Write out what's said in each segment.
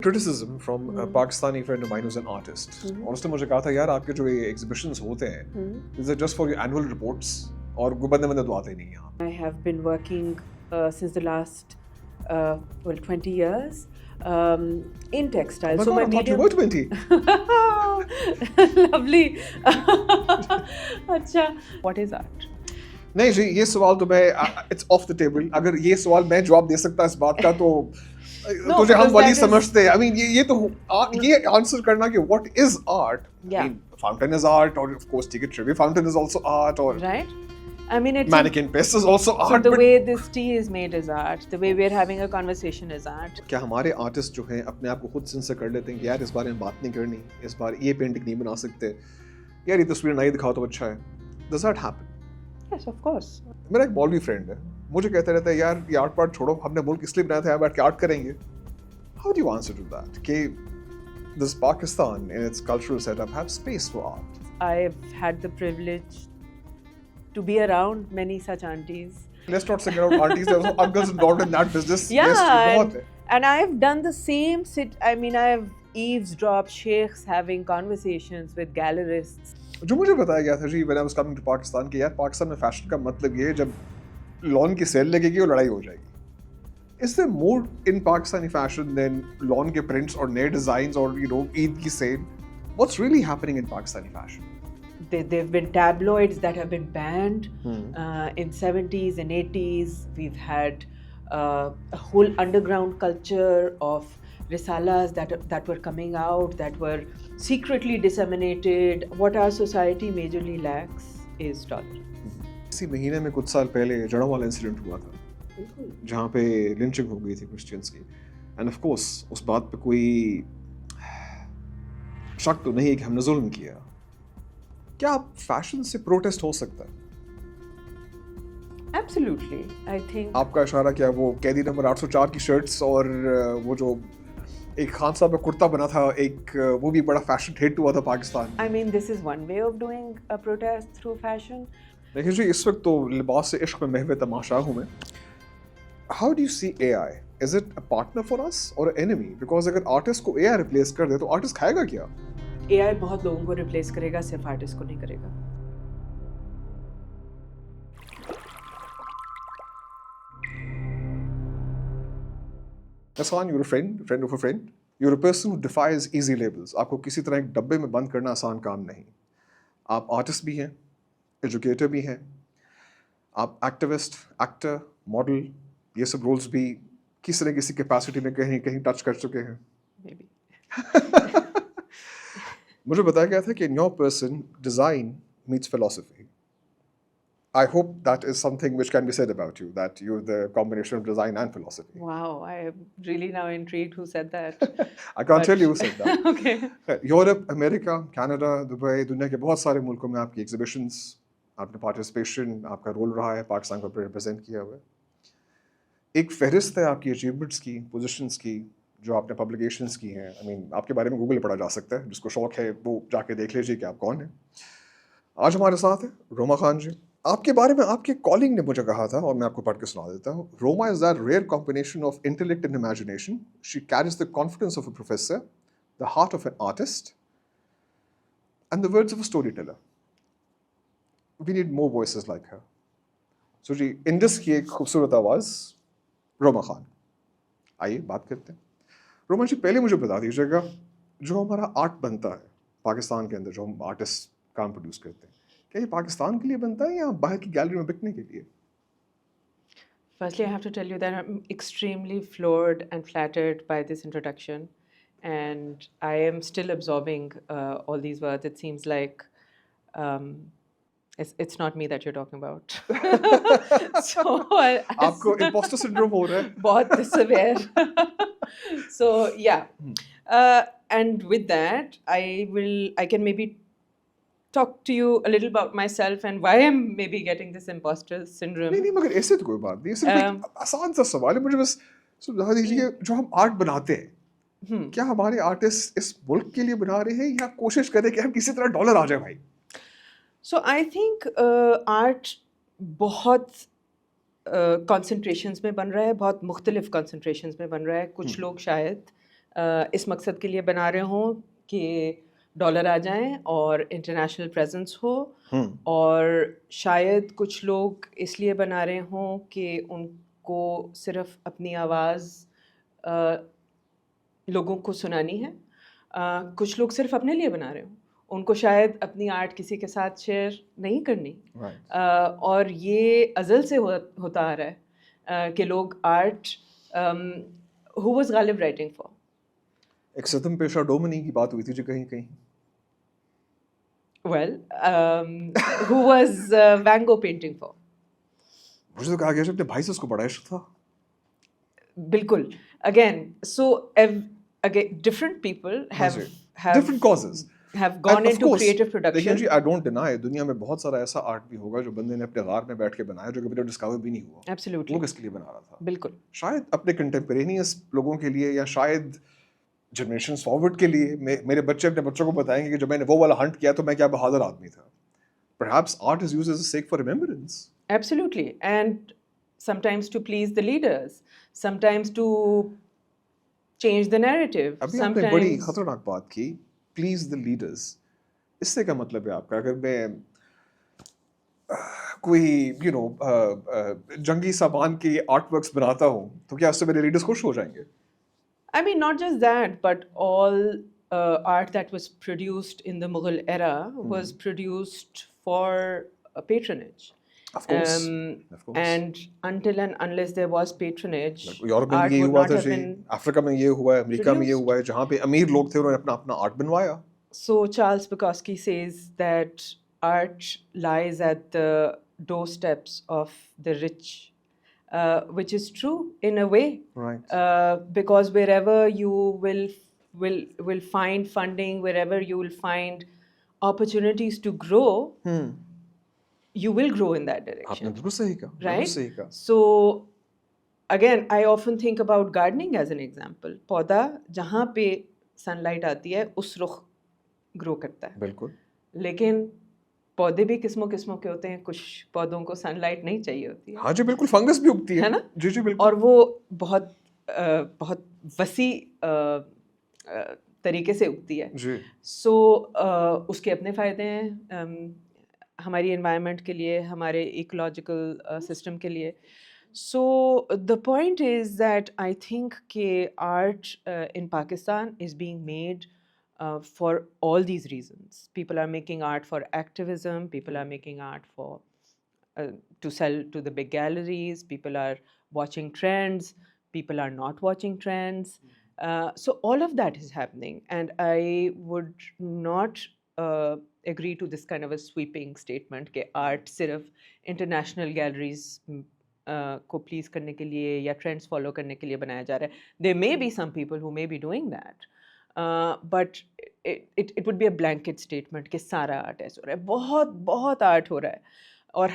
criticism from a Pakistani friend of mine who's an artist. और उसने मुझे कहा था यार आपके जो ये exhibitions होते हैं is it just for your annual reports और बंदे बंदे तो आते नहीं यहाँ. I have been working since the last 20 years in textiles. Oh my God, I thought you were 20. Lovely. अच्छा. What is art? नहीं जी ये सवाल तो मैं it's off the table. अगर ये सवाल मैं जवाब दे सकता इस बात का तो तुझे हम वली समझते हैं. I mean ये तो ये आंसर करना कि what is art? Yeah. I mean fountain is art or of course take a trivia fountain is also art or Right. I mean it's mannequin piece is also so art. the but way this tea is made is art. The way we're having a conversation is art. क्या हमारे artist जो हैं अपने आप को खुद sensor कर लेते हैं कि यार इस बारे में बात नहीं करनी, इस बार ये पेंटिंग नहीं बना सकते, यार ये तस्वीर नहीं दिखाओ तो अच्छा है. Does that happen? Yes, of course. मेरा एक मौलवी फ्रेंड है, मुझे कहता रहता है यार ये आर्ट पार्ट छोड़ो, हमने मुल्क इसलिए बनाया था, यहाँ बैठ के आर्ट करेंगे. How do you answer to that? कि does Pakistan in its cultural setup have space for art? I've had the privilege to be around many such aunties. Let's not single out aunties, there are also uncles involved in that business. Yeah, Yes, बहुत है. and I've done the same I've eavesdropped sheikhs having conversations with gallerists. जो मुझे बताया गया था जी when I was coming to Pakistan कि यार पाकिस्तान में फैशन का मतलब ये है जब लॉन की सेल लगेगी और लड़ाई हो जाएगी. Is there more in Pakistani fashion than lawn ke prints or naya designs or Eid ki sale? What's really happening in Pakistani fashion? There've been tabloids that have been banned in 70s and 80s. We've had a whole underground culture of risalas that were coming out, that were secretly disseminated. What our society majorly lacks is tolerance. इसी महीने में कुछ साल पहले जड़ों वाला incident हुआ था जहाँ पे लिंचिंग हो गई थी क्रिश्चियंस की. एंड ऑफ कोर्स उस बात पे कोई शक तो नहीं कि हमने जुल्म किया. क्या फैशन से प्रोटेस्ट हो सकता है? Absolutely, I think. आपका इशारा क्या वो कैदी नंबर 804 की शर्ट्स और वो जो एक खान साहब का कुर्ता बना था एक वो भी बड़ा फैशन हिट हुआ था Pakistan. I mean, this is one way of doing a protest through fashion. देखिए जी इस वक्त तो लिबास से इश्क में महवे तमाशा हूँ मैं. How do you see AI? Is it a partner for us or an enemy? Because अगर आर्टिस्ट को AI रिप्लेस कर दे तो आर्टिस्ट खाएगा क्या? AI बहुत लोगों को रिप्लेस करेगा, सिर्फ आर्टिस्ट को नहीं करेगा. Hassan, you're a friend of a friend. You're a person who defies easy labels. आपको किसी तरह एक डब्बे में बंद करना आसान काम नहीं. आप आर्टिस्ट भी हैं, एजुकेटर भी हैं, आप एक्टिविस्ट, एक्टर, मॉडल, ये सब रोल्स भी किसी न किसी कैपेसिटी में कहीं कहीं टच कर चुके हैं. Maybe. मुझे बताया गया था कि in your person, design meets philosophy. I hope that is something which can be said about you, that you're the combination of design and philosophy. Wow, I am really now intrigued who said that. I can't tell you who said that. Okay. Europe, America, Canada, Dubai, दुनिया के बहुत सारे मुल्कों में आपकी exhibitions, आपने participation, आपका role रहा है, पाकिस्तान को रिप्रेजेंट किया हुआ है. एक फहरिस्त है आपकी अचीवमेंट्स की, पोजीशंस की, जो आपने पब्लिकेशंस की हैं. आई मीन आपके बारे में गूगल पढ़ा जा सकता है, जिसको शौक है वो जाके देख लीजिए कि आप कौन हैं. आज हमारे साथ है रोमा खान जी. आपके बारे में आपके कॉलिंग ने मुझे कहा था और मैं आपको पढ़ के सुना देता हूँ. Roma is that rare combination of intellect and imagination. She carries the confidence of a professor, the heart of an artist and the words of a storyteller. We need more voices like her. So जी इंडस की एक खूबसूरत आवाज़ रोमा खान. आइए बात करते हैं. रोमा जी पहले मुझे बता दीजिएगा जो हमारा आर्ट बनता है पाकिस्तान के अंदर, जो हम आर्टिस्ट काम प्रोड्यूस करते हैं, क्या ये पाकिस्तान के लिए बनता है या बाहर की गैलरी में बिकने के लिए? Firstly, I have to tell you that I'm extremely floored and flattered by this introduction, and I am still absorbing all these words. It seems like it's not me that you're talking about. So आपको imposter syndrome हो रहा है? बहुत severe. So yeah, and with that, I can maybe talk to you a little about myself and why I'm maybe getting this imposter syndrome. नहीं मगर ऐसे तो कोई बात नहीं. सिर्फ एक आसान सा सवाल है, मुझे बस समझा दीजिए जो हम आर्ट बनाते हैं, क्या हमारे आर्टिस्ट इस मुल्क के लिए बना रहे हैं या कोशिश करें कि हम किसी तरह डॉलर आ जाए भाई? So I think art बहुत concentrations में बन रहा है, बहुत मुख्तलिफ concentrations में बन रहा है. कुछ लोग शायद इस मकसद के लिए बना रहे हों कि डॉलर आ जाएं और इंटरनेशनल प्रेजेंस हो, और शायद कुछ लोग इसलिए बना रहे हों कि उनको सिर्फ अपनी आवाज़ लोगों को सुनानी है। कुछ लोग सिर्फ अपने लिए बना रहे हों, उनको शायद अपनी आर्ट किसी के साथ शेयर नहीं करनी। और ये अज़ल से होता आ रहा है कि लोग art who was Ghalib writing for. एक सतम पेशा डोमिनी की बात हुई थी जो कहीं कहीं Well, who was Van Gogh painting for? मुझे तो कहा गया अपने भाई से उसको बड़ा इश्क था। बिल्कुल। Again, so again, different people have different causes have gone And of into course, creative देखिए production. जी, आई डोंट डिनाई दुनिया में बहुत सारा ऐसा आर्ट भी होगा जो बंदे ने अपने गार में बैठ के बनाया जो कभी डिस्कवर भी नहीं हुआ। Absolutely. वो किसके लिए बना रहा था? बिल्कुल। शायद अपने कंटेम्परेनियस लोगों के लिए, या शायद जनरेशन फॉरवर्ड के लिए। मेरे बच्चे अपने बच्चों को बताएंगे कि जब मैंने वो वाला हंट किया तो मैं क्या बहादुर आदमी था। Perhaps art is used as a sake for remembrance. Absolutely. And sometimes to please the leaders, sometimes to change the narrative, अभी आपने बड़ी sometimes खतरनाक बात की, please the leaders. इससे क्या मतलब है आपका? अगर मैं कोई जंगी सामान के आर्ट वर्क्स बनाता हूँ तो क्या उससे मेरे लीडर्स खुश हो जाएंगे? I mean, not just that, but all art that was produced in the Mughal era was produced for patronage. Of course, of course. And until and unless there was patronage, Europe में art भी ये would हुआ not था have ji, been Africa में ये हुआ है, America में ये produced. हुआ है, जहाँ पे अमीर लोग थे उन्होंने अपना अपना आर्ट बनवाया। So Charles Bukowski says that art lies at the doorsteps of the rich, which is true in a way. Right. Because wherever you will find funding, wherever you will find opportunities to grow, you will grow in that आपने direction, बिल्कुल सही कहा, बिल्कुल right? सही कहा। So again, I often think about gardening as an example. पौधा जहाँ पे sunlight आती है उस रुख ग्रो करता है। बिल्कुल। लेकिन पौधे भी किस्मों किस्मों के होते हैं, कुछ पौधों को सनलाइट नहीं चाहिए होती है। हाँ जी, बिल्कुल, फंगस भी उगती है ना? जी जी बिल्कुल। और वो बहुत बहुत वसी तरीके से उगती है। जी। सो उसके अपने फ़ायदे हैं हमारी एनवायरनमेंट के लिए, हमारे इकोलॉजिकल सिस्टम के लिए। So the point is that I think कि art in Pakistan is being made for all these reasons. People are making art for activism. People are making art for to sell to the big galleries. People are watching trends. People are not watching trends. So all of that is happening, and I would not agree to this kind of a sweeping statement कि art सिर्फ international galleries को please करने के लिए या trends follow करने के लिए बनाया जा रहा है. There may be some people who may be doing that, but it would be a blanket statement कि सारा आर्ट ऐसा हो रहा है. बहुत बहुत आर्ट हो रहा है. और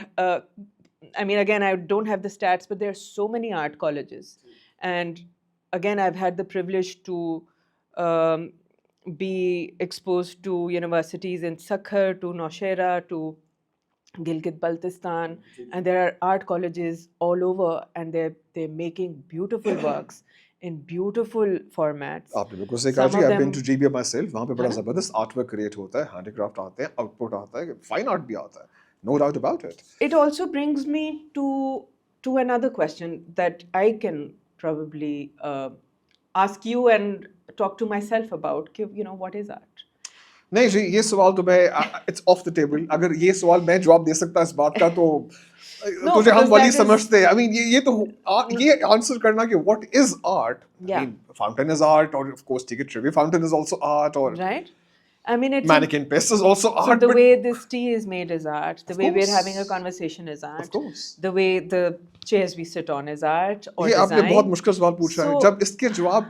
I mean, again, I don't have the stats, but there are so many art colleges, and again, I've had the privilege to be exposed to universities in Sakhar, to Nowshera, to Gilgit Baltistan, and there are art colleges all over, and they're making beautiful works in beautiful formats. आपने बिल्कुल सही कहा जी, I've been to GBA myself, वहाँ पे बड़ा ज़बरदस्त artwork create होता है, हैंडीक्राफ्ट आते हैं, आउटपुट आता है, फाइन आर्ट भी आता है, no doubt about it. It also brings me to another question that I can probably ask you and talk to myself about. You know, what is art? नहीं जी, ये सवाल तो मैं इट्स ऑफ द टेबल। अगर ये सवाल मैं जवाब दे सकता इस बात का तो तुझे हम वली समझते हैं। आई मीन ये तो ये आंसर करना कि what is art, I mean fountain is art, और of course ticket trivia fountain is also art, और right. I mean, it's mannequin piss is also art. So the way this tea is made is art. The way we're having a conversation is art. Of course. The way the chairs we sit on is art or ये design. आपने बहुत मुश्किल सवाल पूछा है। जब इसके जवाब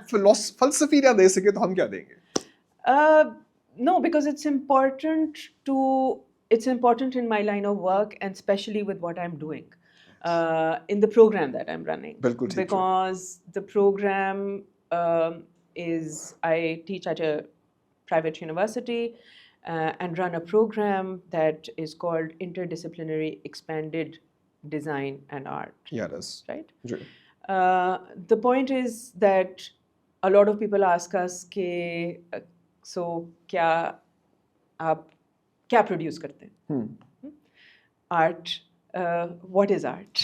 फलसफी ना दे सके तो हम क्या देंगे? No, because it's important in my line of work, and especially with what I'm doing in the program that I'm running. Because the program is, I teach at a private university and run a program that is called Interdisciplinary Expanded Design and Art. Yeah, it is. Right? Sure. The point is that a lot of people ask us कि so क्या आप क्या produce करते हैं? Art. What is art?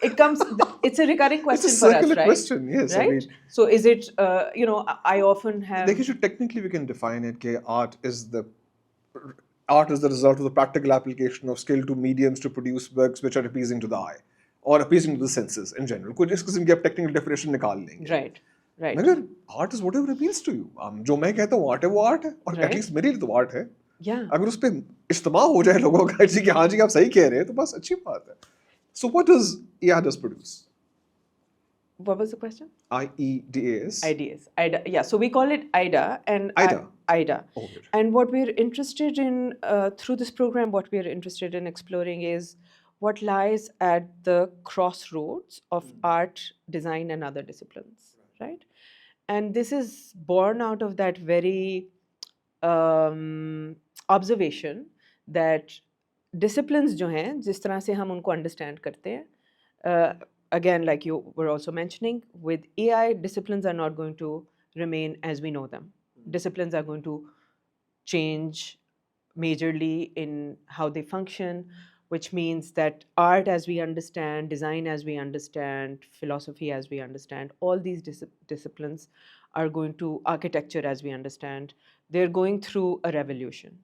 It's a recurring question It's a for us, circular right? question, yes. Right? I mean, So is it, I often have. technically we can define it that art is the result of the practical application of skill to mediums to produce works which are appeasing to the eye or appeasing to the senses in general. कुछ इस किस्म की आप technical definition निकाल लेंगे. Right. Right. मगर art is whatever appeals to you. जो मैं कहता हूँ art है वो art है और Right. at least मेरे लिए तो art है. Yeah. अगर उस पर इस्तेमाल हो जाए लोगों का जी कि हाँ जी आप सही कह रहे हैं तो बस अच्छी बात है. So what does IADAS produce? What was the question? IEDAS. IDAS. IDA. Yeah. So we call it IDA and IDA. IDA. Oh, good. And what we're interested in through this program, what we're interested in exploring is what lies at the crossroads of art, design, and other disciplines, right? And this is born out of that very observation that disciplines जो हैं जिस तरह से हम उनको understand करते हैं, again, like you were also mentioning, with AI, disciplines are not going to remain as we know them. Disciplines are going to change majorly in how they function, which means that art as we understand, design as we understand, philosophy as we understand, all these disciplines are going to, architecture as we understand, they're going through a revolution.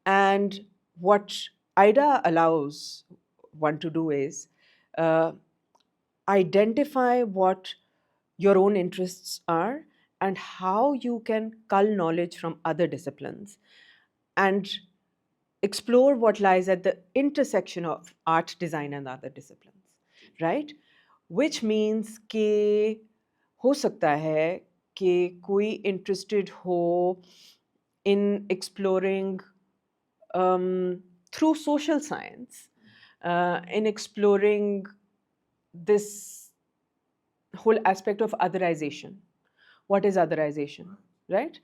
And what IDA allows one to do is identify what your own interests are and how you can cull knowledge from other disciplines and explore what lies at the intersection of art, design, and other disciplines, right? Which means कि हो सकता है कि कोई interested हो in exploring through social science, in exploring this whole aspect of otherization. What is otherization, right?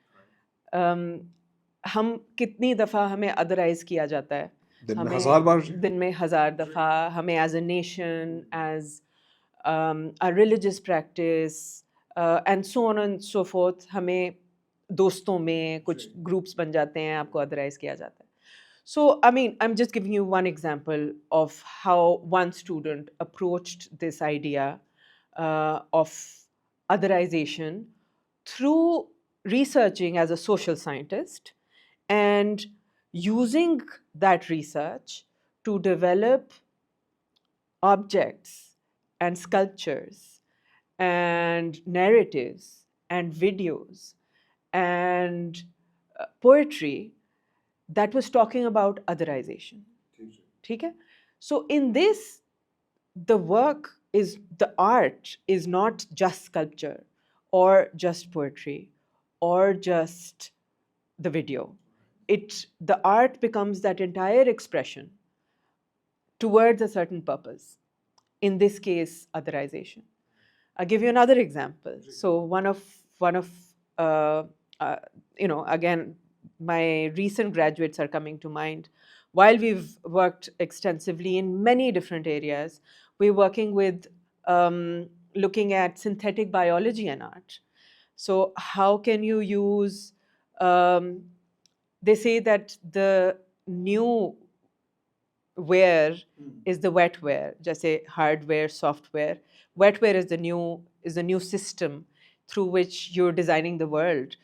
हम कितनी दफ़ा हमें otherize किया जाता है? दिन में 1000 बार. दिन में 1000 दफ़ा हमें as a nation, as a religious practice, and so on and so forth, हमें दोस्तों में कुछ groups बन जाते हैं, आपको otherize किया जाता है. So, I mean, I'm just giving you one example of how one student approached this idea of otherization through researching as a social scientist and using that research to develop objects and sculptures and narratives and videos and poetry that was talking about otherization. Okay? So in this, the art is not just sculpture or just poetry or just the video. The art becomes that entire expression towards a certain purpose. In this case, otherization. I'll give you another example. So again, my recent graduates are coming to mind. While we've worked extensively in many different areas, we're working with looking at synthetic biology and art. So how can you use, they say that the new wear is the wetware, just say hardware, software. Wetware is the new system through which you're designing the world.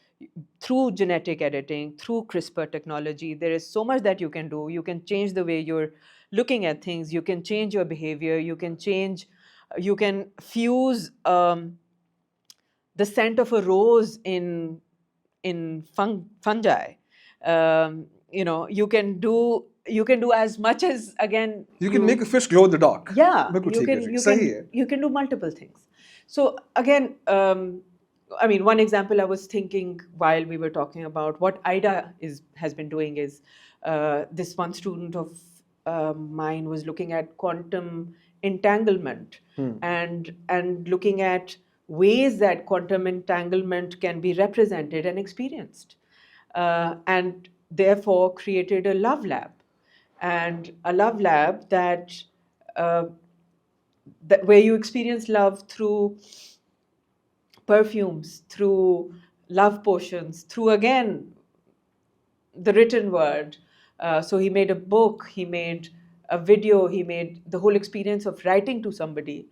Through genetic editing, through CRISPR technology, there is so much that you can do. You can change the way you're looking at things. You can change your behavior. You can fuse the scent of a rose in fungi. You can do as much as, again, you can make a fish glow in the dark. Yeah, you can do multiple things. So again, I mean, one example I was thinking while we were talking about what IDA has been doing is this one student of mine was looking at quantum entanglement and looking at ways that quantum entanglement can be represented and experienced, and therefore created a love lab, and a love lab that where you experience love through perfumes, through love potions, through again the written word. So he made a book, he made a video, he made the whole experience of writing to somebody,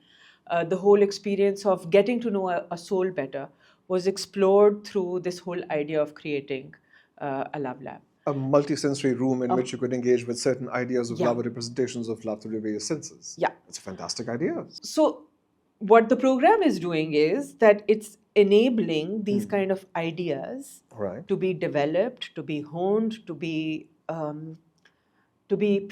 the whole experience of getting to know a soul better was explored through this whole idea of creating a love lab. A multi-sensory room in which you could engage with certain ideas of Yeah. love or representations of love through the various senses. Yeah. It's a fantastic idea. So what the program is doing is that it's enabling these kind of ideas Right. to be developed, to be honed, to be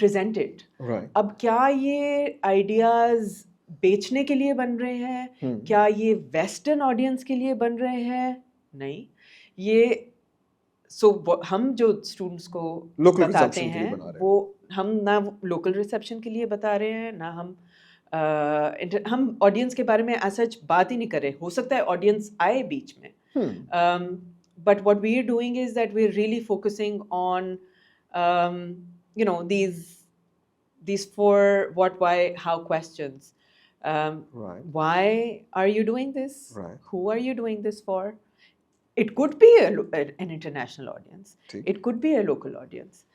presented. Right. अब क्या ये ideas बेचने के लिए बन रहे हैं? क्या ये वेस्टर्न ऑडियंस के लिए बन रहे हैं? नहीं, ये हम जो स्टूडेंट्स को Local बताते reception के लिए हैं बना रहे हैं। वो हम ना लोकल रिसेप्शन के लिए बता रहे हैं, ना हम ऑडियंस के बारे में सच बात ही नहीं कर रहे. हो सकता है ऑडियंस आए बीच में, but what we are doing is that we're really focusing on these 4 what, why, how questions. Right. Why are you doing this? Right. Who are you doing this for? It could be an international audience. ठीक. It could be a local audience.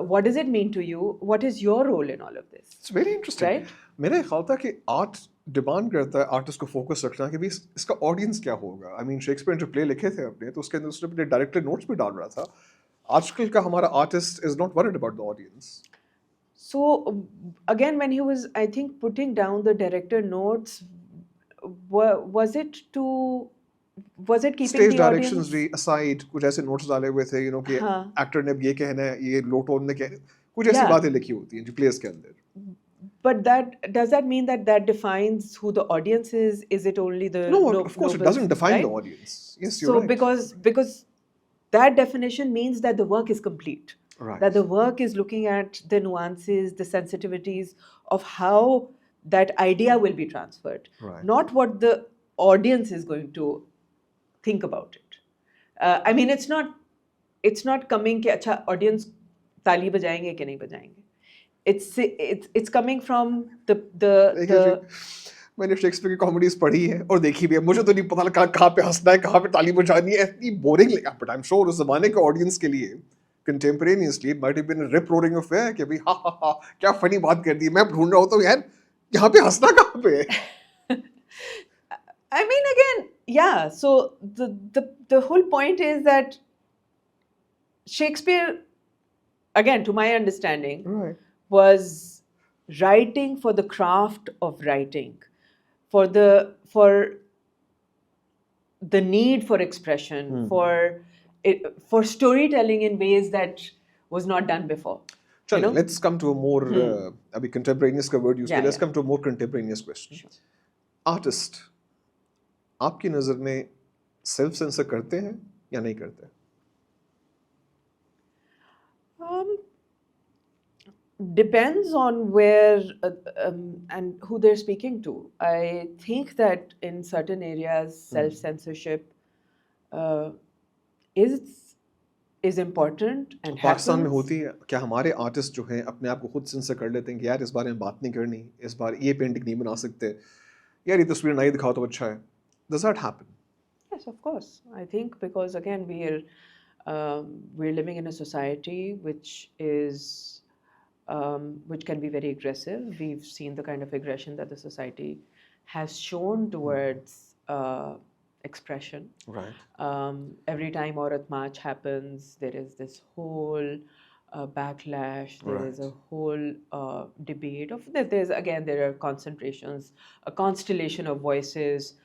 What does it mean to you? What is your role in all of this? It's very interesting. Right? मेरा ख्याल था कि art demand करता है artist को focus रखना कि भी इसका ऑडियंस क्या होगा. आई मीन शेक्सपियर जो प्ले लिखे थे अपने, तो उसके अंदर उसने अपने डायरेक्टर नोट्स भी डाल रहा था. आजकल का हमारा artist is not worried about the audience. So again, when he was, I think, putting down the director notes, was it keeping stage the directions audience? भी असाइड कुछ ऐसे नोट्स डाले हुए थे, कि हाँ. एक्टर ने अब ये कहना है, ये लो टोन में कहना है, कुछ ऐसी Yeah. बातें लिखी होती हैं जो प्लेस के अंदर. But does that mean that defines who the audience is? Is it only the No, of course it nobles, doesn't define right? the audience. Yes, you're So right. because that definition means that the work is complete. Right. That the work is looking at the nuances, the sensitivities of how that idea will be transferred, Right. not what the audience is going to think about it. I mean, it's not coming कि अच्छा audience ताली बजाएंगे कि नहीं बजाएंगे. It's coming from देखिए the जी, मैंने Shakespeare की कॉमेडीज पढ़ी है और देखी भी है. मुझे तो नहीं पता लगा कहाँ पे हंसना है, कहाँ पे ताली बजानी है. इतनी बोरिंग लगा. बट आई एम श्योर उस जमाने के ऑडियंस के लिए contemporaneously it might have been a rip roaring affair कि भाई हा हा हा क्या फनी बात कर दी. मैं ढूंढ रहा होता हूँ यार यहाँ पे हंसना कहाँ पे है. I mean, again, yeah. So the whole point is that Shakespeare, again, to my understanding, Right. was writing for the craft of writing, for the need for expression, for storytelling in ways that was not done before. चलो, know? let's come to a more अभी contemporaneous का word use Yeah, किया. Let's yeah. come to a more contemporaneous question. Sure. Artist आपकी नज़र में self censor करते हैं या नहीं करते? Depends on where and who they're speaking to. I think that in certain areas, self-censorship is important and Pakistan में happens. होती है क्या? हमारे आर्टिस्ट जो हैं अपने आप को खुद सेंसर कर लेते हैं कि यार इस बारे में बात नहीं करनी, इस बार ये पेंटिंग नहीं बना सकते, यार ये तस्वीर नहीं दिखाओ तो अच्छा है. Does that happen? Yes, of course. I think because again we're living in a society which can be very aggressive. We've seen the kind of aggression that the society has shown towards expression. Right. Every time Aurat March happens, there is this whole backlash. There is a whole debate of there are concentrations, a constellation of voices.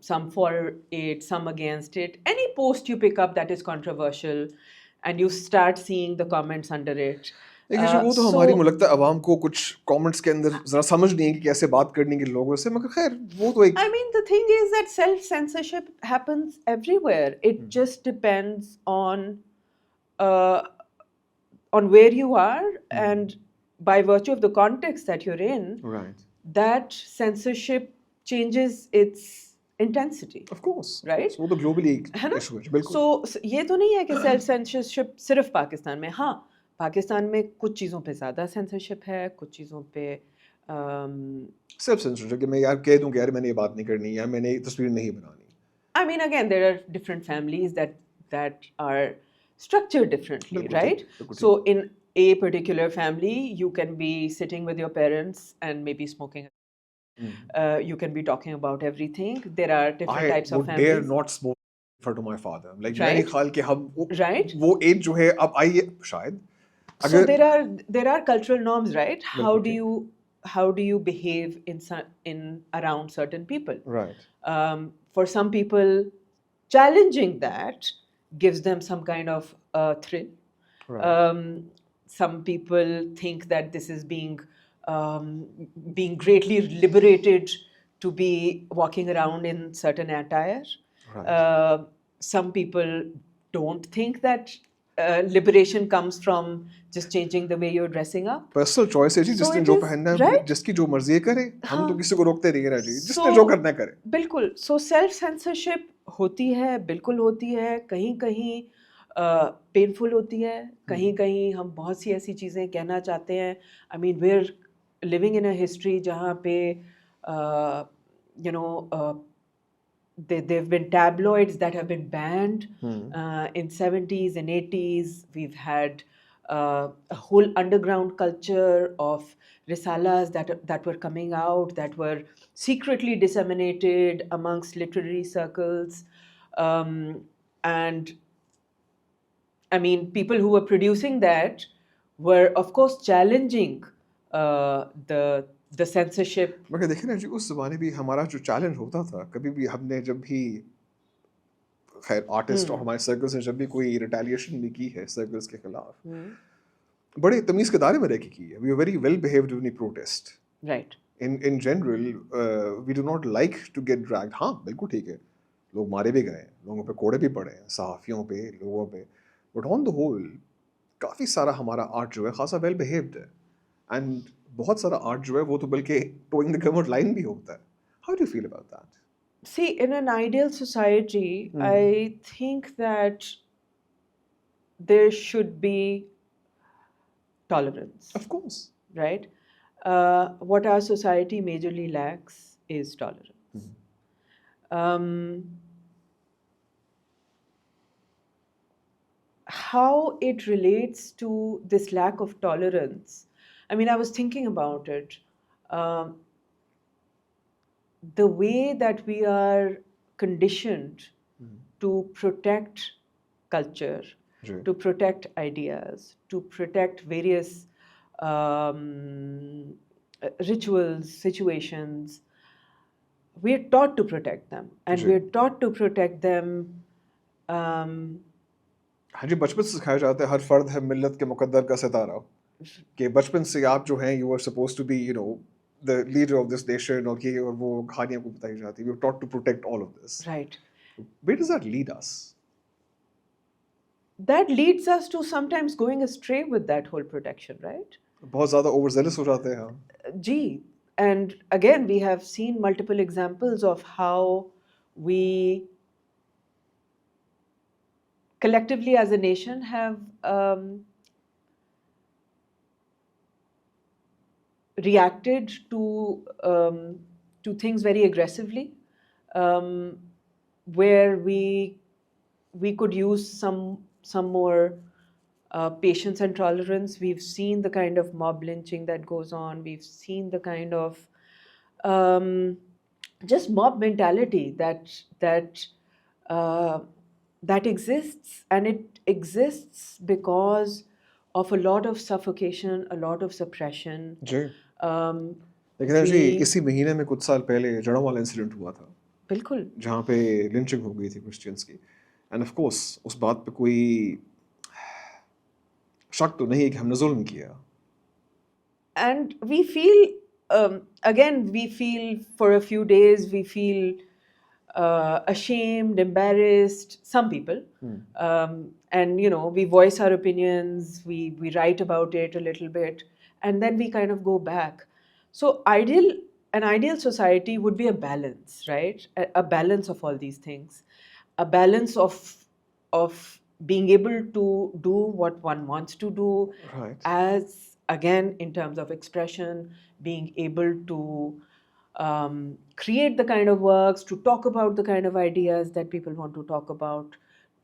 Some for it, some against it. Any post you pick up that is controversial, and you start seeing the comments under it. देखिए वो तो हमारी मुझे लगता है अवाम को कुछ comments के अंदर जरा समझ नहीं है कि कैसे बात करनी है लोगों से, मगर खैर वो तो एक. I mean, the thing is that self-censorship happens everywhere. It just depends on where you are and by virtue of the context that you're in. Right. That censorship changes its intensity. Of course. Right? वो तो globally है ना? Issue है. बिल्कुल. So ये तो नहीं है कि सेल्फ सेंसरशिप सिर्फ पाकिस्तान में. हाँ, पाकिस्तान में कुछ चीज़ों पे ज़्यादा सेंसरशिप है, कुछ चीज़ों पे um, सेल्फ सेंसरशिप कि मैं यार कह दूं कि यार मैंने ये बात नहीं करनी या मैंने ये तस्वीर नहीं बनानी. I mean, again, there are different families that are structured differently, बिल्कुल ठीक, right? बिल्कुल So ठीक. in a particular family, you can be sitting with your parents and maybe smoking. You can be talking about everything. There are different I types of would dare families, not smoke in front of my father. Like मेरे right? ख्याल कि हम Right. वो as जो है अब आई है शायद. So अगर there are cultural norms, right? बिल्कुल ठीक. How do you behave in around certain people? Right. For some people, challenging that gives them some kind of thrill. Right. Some people think that this is being greatly liberated to be walking around in certain attire. Right. Some people don't think that liberation comes from just changing the way you're dressing up. Personal choice है जी, So जिसने it जो is, पहनना है right? जिसकी जो मर्जी है करे. हम तो हाँ. किसी को रोकते नहीं है ना जी, जिसने So जो करना है करे. बिल्कुल. So self censorship होती है, बिल्कुल होती है. कहीं कहीं पेनफुल होती है. कहीं कहीं हम बहुत सी ऐसी चीज़ें कहना चाहते हैं. I mean, we're living in a history जहाँ पे you know there've been tabloids that have been banned in 70s and 80s. We've had a whole underground culture of risalas that were coming out, that were secretly disseminated amongst literary circles. And I mean, people who were producing that were, of course, challenging the censorship. मगर देखिए ना जी, उस ज़माने भी हमारा जो challenge होता था, कभी भी हमने जब भी खैर आर्टिस्ट और हमारे सर्कल्स ने जब भी कोई रिटेलिएशन भी की है सर्कल्स के खिलाफ, बड़े तमीज़ के दायरे में रह के की है. We are very well behaved when we protest. Right. In general, we do not like to get dragged. हाँ, बिल्कुल ठीक है. लोग मारे भी गए हैं, लोगों पे कोड़े भी पड़े हैं, सहाफ़ियों पे, लोगों पे. But on the whole, काफ़ी सारा हमारा आर्ट जो है खासा वेल बिहेव्ड है. एंड बहुत सारा आर्ट जो है वो तो बल्कि टोइंग द कमर लाइन भी होता है. How do you feel about that? See, in an ideal society, I think that there should be tolerance, Of course. right? What our society majorly lacks is tolerance. How it relates to this lack of tolerance, I mean, I was thinking about it. The way that we are conditioned to protect culture, ji. to protect ideas, to protect various rituals, situations. We're taught to protect them, and ji. we're taught to protect them. हाँ जी, बचपन से सिखाया जाता है हर फर्द है मिल्लत के मुकद्दर का सितारा. कि बचपन से आप जो हैं, you are supposed to be, you know, the leader of this nation, और ये और वो कहानियाँ आपको बताई जाती है. We are taught to protect all of this. Right. Where does that lead us? That leads us to sometimes going astray with that whole protection, right? बहुत ज़्यादा overzealous हो जाते हैं हम. Gee, and again, we have seen multiple examples of how we collectively as a nation have reacted to things very aggressively, where we could use some more patience and tolerance. We've seen the kind of mob lynching that goes on. We've seen the kind of just mob mentality that exists, and it exists because of a lot of suffocation, a lot of suppression. जी. लेकिन जी we- इसी महीने में कुछ साल पहले जड़ों वाला incident हुआ था, बिल्कुल. जहाँ पे लिंचिंग हो गई थी क्रिश्चियंस की. एंड ऑफ कोर्स उस बात पे कोई शक तो नहीं है कि हमने जुल्म किया. And we feel again, we feel for a few days, we feel ashamed, embarrassed, some people. And we voice our opinions, we write about it a little bit, and then we kind of go back. So an ideal society would be a balance, right? A balance of all these things, a balance of being able to do what one wants to do Right. as again, in terms of expression, being able to create the kind of works, to talk about the kind of ideas that people want to talk about,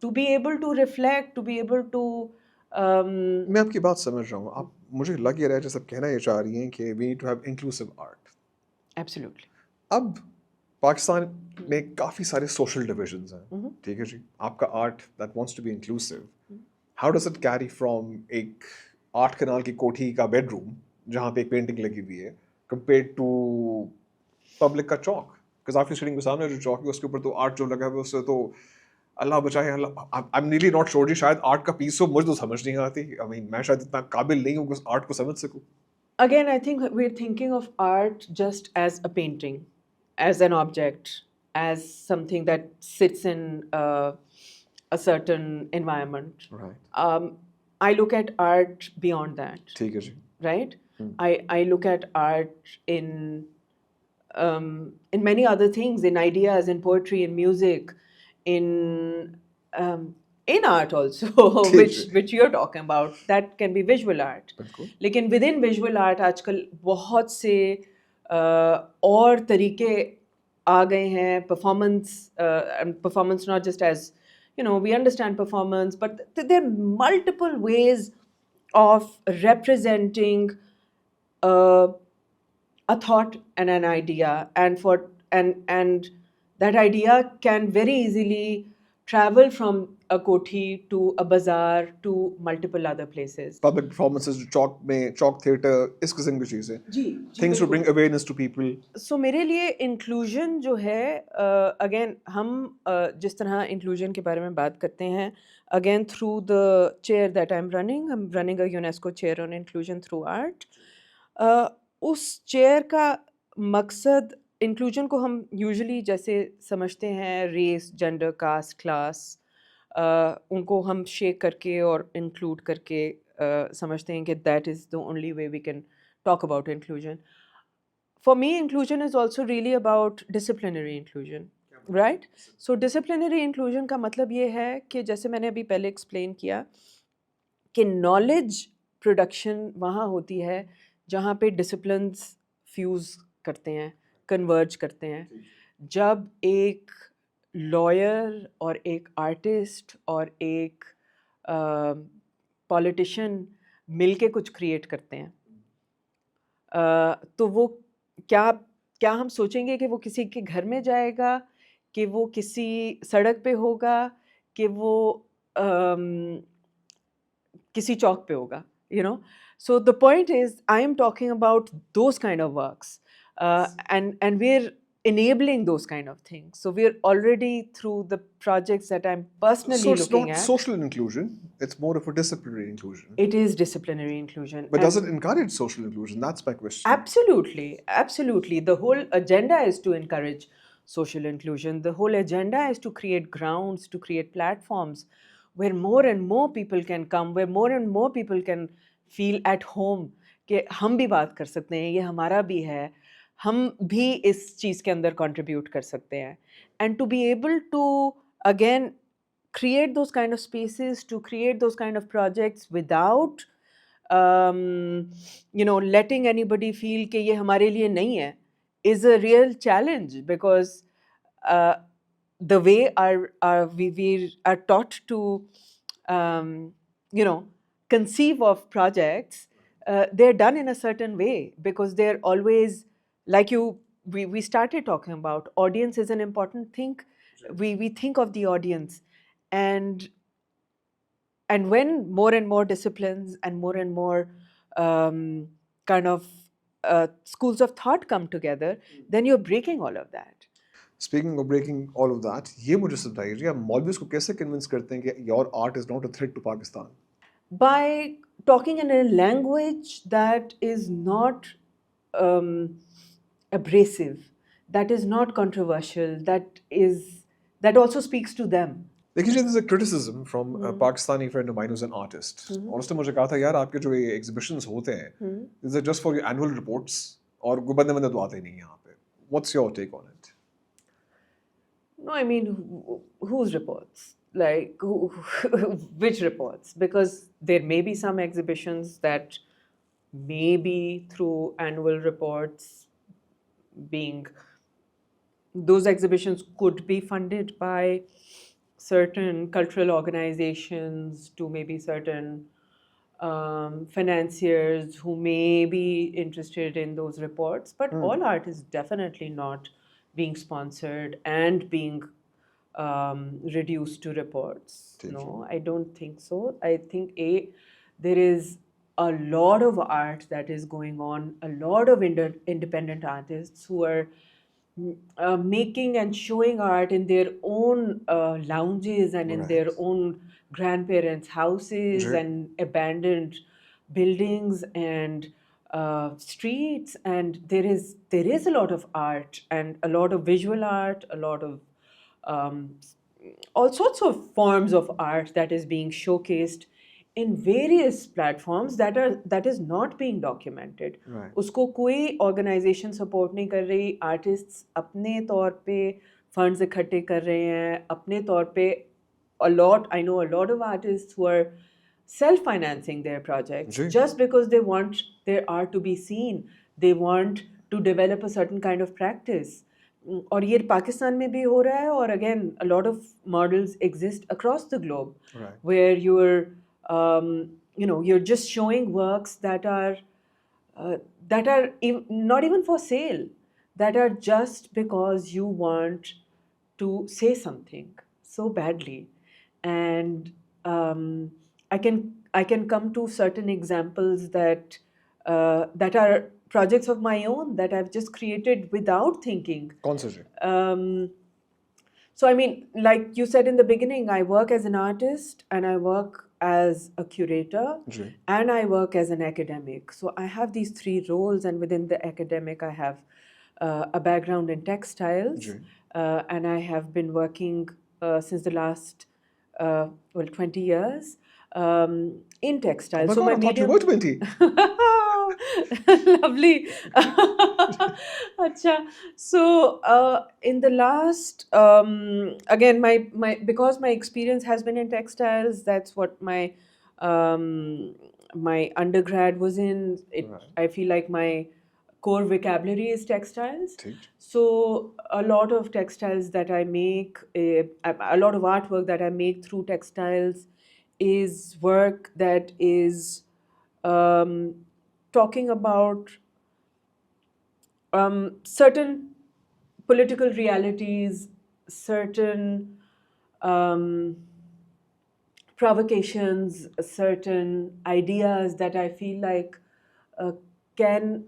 to be able to reflect, to be able to. मैं आपकी बात समझ रहा हूँ। आप मुझे लग ये रहा है जैसे आप कहना ये चाह रही हैं कि we need to have inclusive art. Absolutely. अब पाकिस्तान में काफ़ी सारे सोशल डिविजन्स हैं, ठीक है जी? आपका art that wants to be inclusive, how does it carry from एक 8 कनाल की कोठी का बेडरूम जहाँ पे एक पेंटिंग लगी हुई है कंपेयर्ड टू पब्लिक का चौक? बिकॉज़ आपकी स्क्रीन के सामने जो चौक है उसके ऊपर तो आर्ट जो लगा हुआ है उससे तो अल्लाह बचाए Allah I am really not sure जी शायद आर्ट का पीस हो मुझे तो समझ नहीं आती। आई मीन मैं शायद इतना काबिल नहीं हूँ कि उस आर्ट को समझ सकूँ। Again, I think we're thinking of art just as a painting, as an object, as something that sits in a certain environment. Right. I look at art beyond that, ठीक है जी। right? I look at art in many other things, in ideas, in poetry, in music, in art also, which you're talking about. That can be visual art. बिल्कुल। लेकिन within visual art आजकल बहुत से और तरीके आ गए हैं, performance not just as, we understand performance, but there are multiple ways of representing a thought and an idea, and that idea can very easily travel from a koti to a bazaar to multiple other places. Public performances, chalk theatre, इस किस्म की चीज़ें। जी, Things to bring awareness to people. So मेरे लिए inclusion जो है, again हम जिस तरह inclusion के बारे में बात करते हैं, again through the chair that I'm running a UNESCO chair on inclusion through art. उस chair का मकसद inclusion को हम usually जैसे समझते हैं race, gender, caste, class, उनको हम shake करके और include करके समझते हैं कि that is the only way we can talk about inclusion. For me, inclusion is also really about disciplinary inclusion, right? So disciplinary inclusion का मतलब ये है कि जैसे मैंने अभी पहले explain किया कि knowledge production वहाँ होती है जहाँ पे disciplines fuse करते हैं, converge करते हैं। जब एक lawyer और एक artist और एक politician मिलके कुछ create करते हैं, तो वो क्या हम सोचेंगे कि वो किसी के घर में जाएगा, कि वो किसी सड़क पे होगा, कि वो किसी चौक पे होगा, So the point is, I am talking about those kind of works, and we're enabling those kind of things. So we're already through the projects that I'm personally looking at. So it's not social inclusion, it's more of a disciplinary inclusion. It is disciplinary inclusion. But does it encourage social inclusion? That's my question. Absolutely, absolutely. The whole agenda is to encourage social inclusion. The whole agenda is to create grounds, to create platforms where more and more people can come, where more and more people can feel at home कि हम भी बात कर सकते हैं, ये हमारा भी है, हम भी इस चीज़ के अंदर contribute कर सकते हैं. And to be able to, again, create those kind of spaces, to create those kind of projects without letting anybody feel कि ये हमारे लिए नहीं है, is a real challenge, because the way we are taught to conceive of projects, they're done in a certain way, because they're always like we started talking about audience is an important thing. We think of the audience, and when more and more disciplines and more kind of schools of thought come together, then you're breaking all of that. Speaking of breaking all of that, ये मुझे समझाइए, आप मौलवीज़ को कैसे convince करते हैं कि your art is not a threat to Pakistan? By talking in a language that is not abrasive, that is not controversial, that also speaks to them. देखिए, there's a criticism from a Pakistani friend of mine who's an artist. और उसने मुझे कहा था, यार आपके जो ये exhibitions होते हैं, these are just for your annual reports, और कोई बंदे तो आते नहीं यहाँ पे. What's your take on it? No, I mean, whose reports? Like, which reports? Because there may be some exhibitions that maybe through annual reports being, those exhibitions could be funded by certain cultural organizations, to maybe certain financiers who may be interested in those reports. But all art is definitely not being sponsored and being reduced to reports. No, I don't think so. I think there is a lot of art that is going on, a lot of independent artists who are making and showing art in their own lounges and in their own grandparents' houses and abandoned buildings and streets. And there is a lot of art and a lot of visual art, a lot of um, all sorts of forms of art that is being showcased in various platforms that is not being documented. उसको कोई organization support नहीं कर रही, artists अपने तौर पे funds इकट्ठे कर रहे हैं अपने तौर पे. I know a lot of artists who are self-financing their projects just because they want their art to be seen. They want to develop a certain kind of practice. और ये पाकिस्तान में भी हो रहा है, और again a lot of models exist across the globe where you're just showing works that are not even for sale, that are just because you want to say something so badly. And I can come to certain examples that are projects of my own that I've just created without thinking. कौन से जी? So I mean, like you said in the beginning, I work as an artist and I work as a curator and I work as an academic. So I have these three roles, and within the academic I have a background in textiles, and I have been working since the last 20 years in textiles. Oh my God, I thought you were 20. Lovely. Acha. So in the last again my because my experience has been in textiles, that's what my my undergrad was in. I feel like my core vocabulary is textiles. So a lot of textiles that I make, a lot of artwork that I make through textiles is work that is talking about certain political realities, certain provocations, certain ideas that I feel like can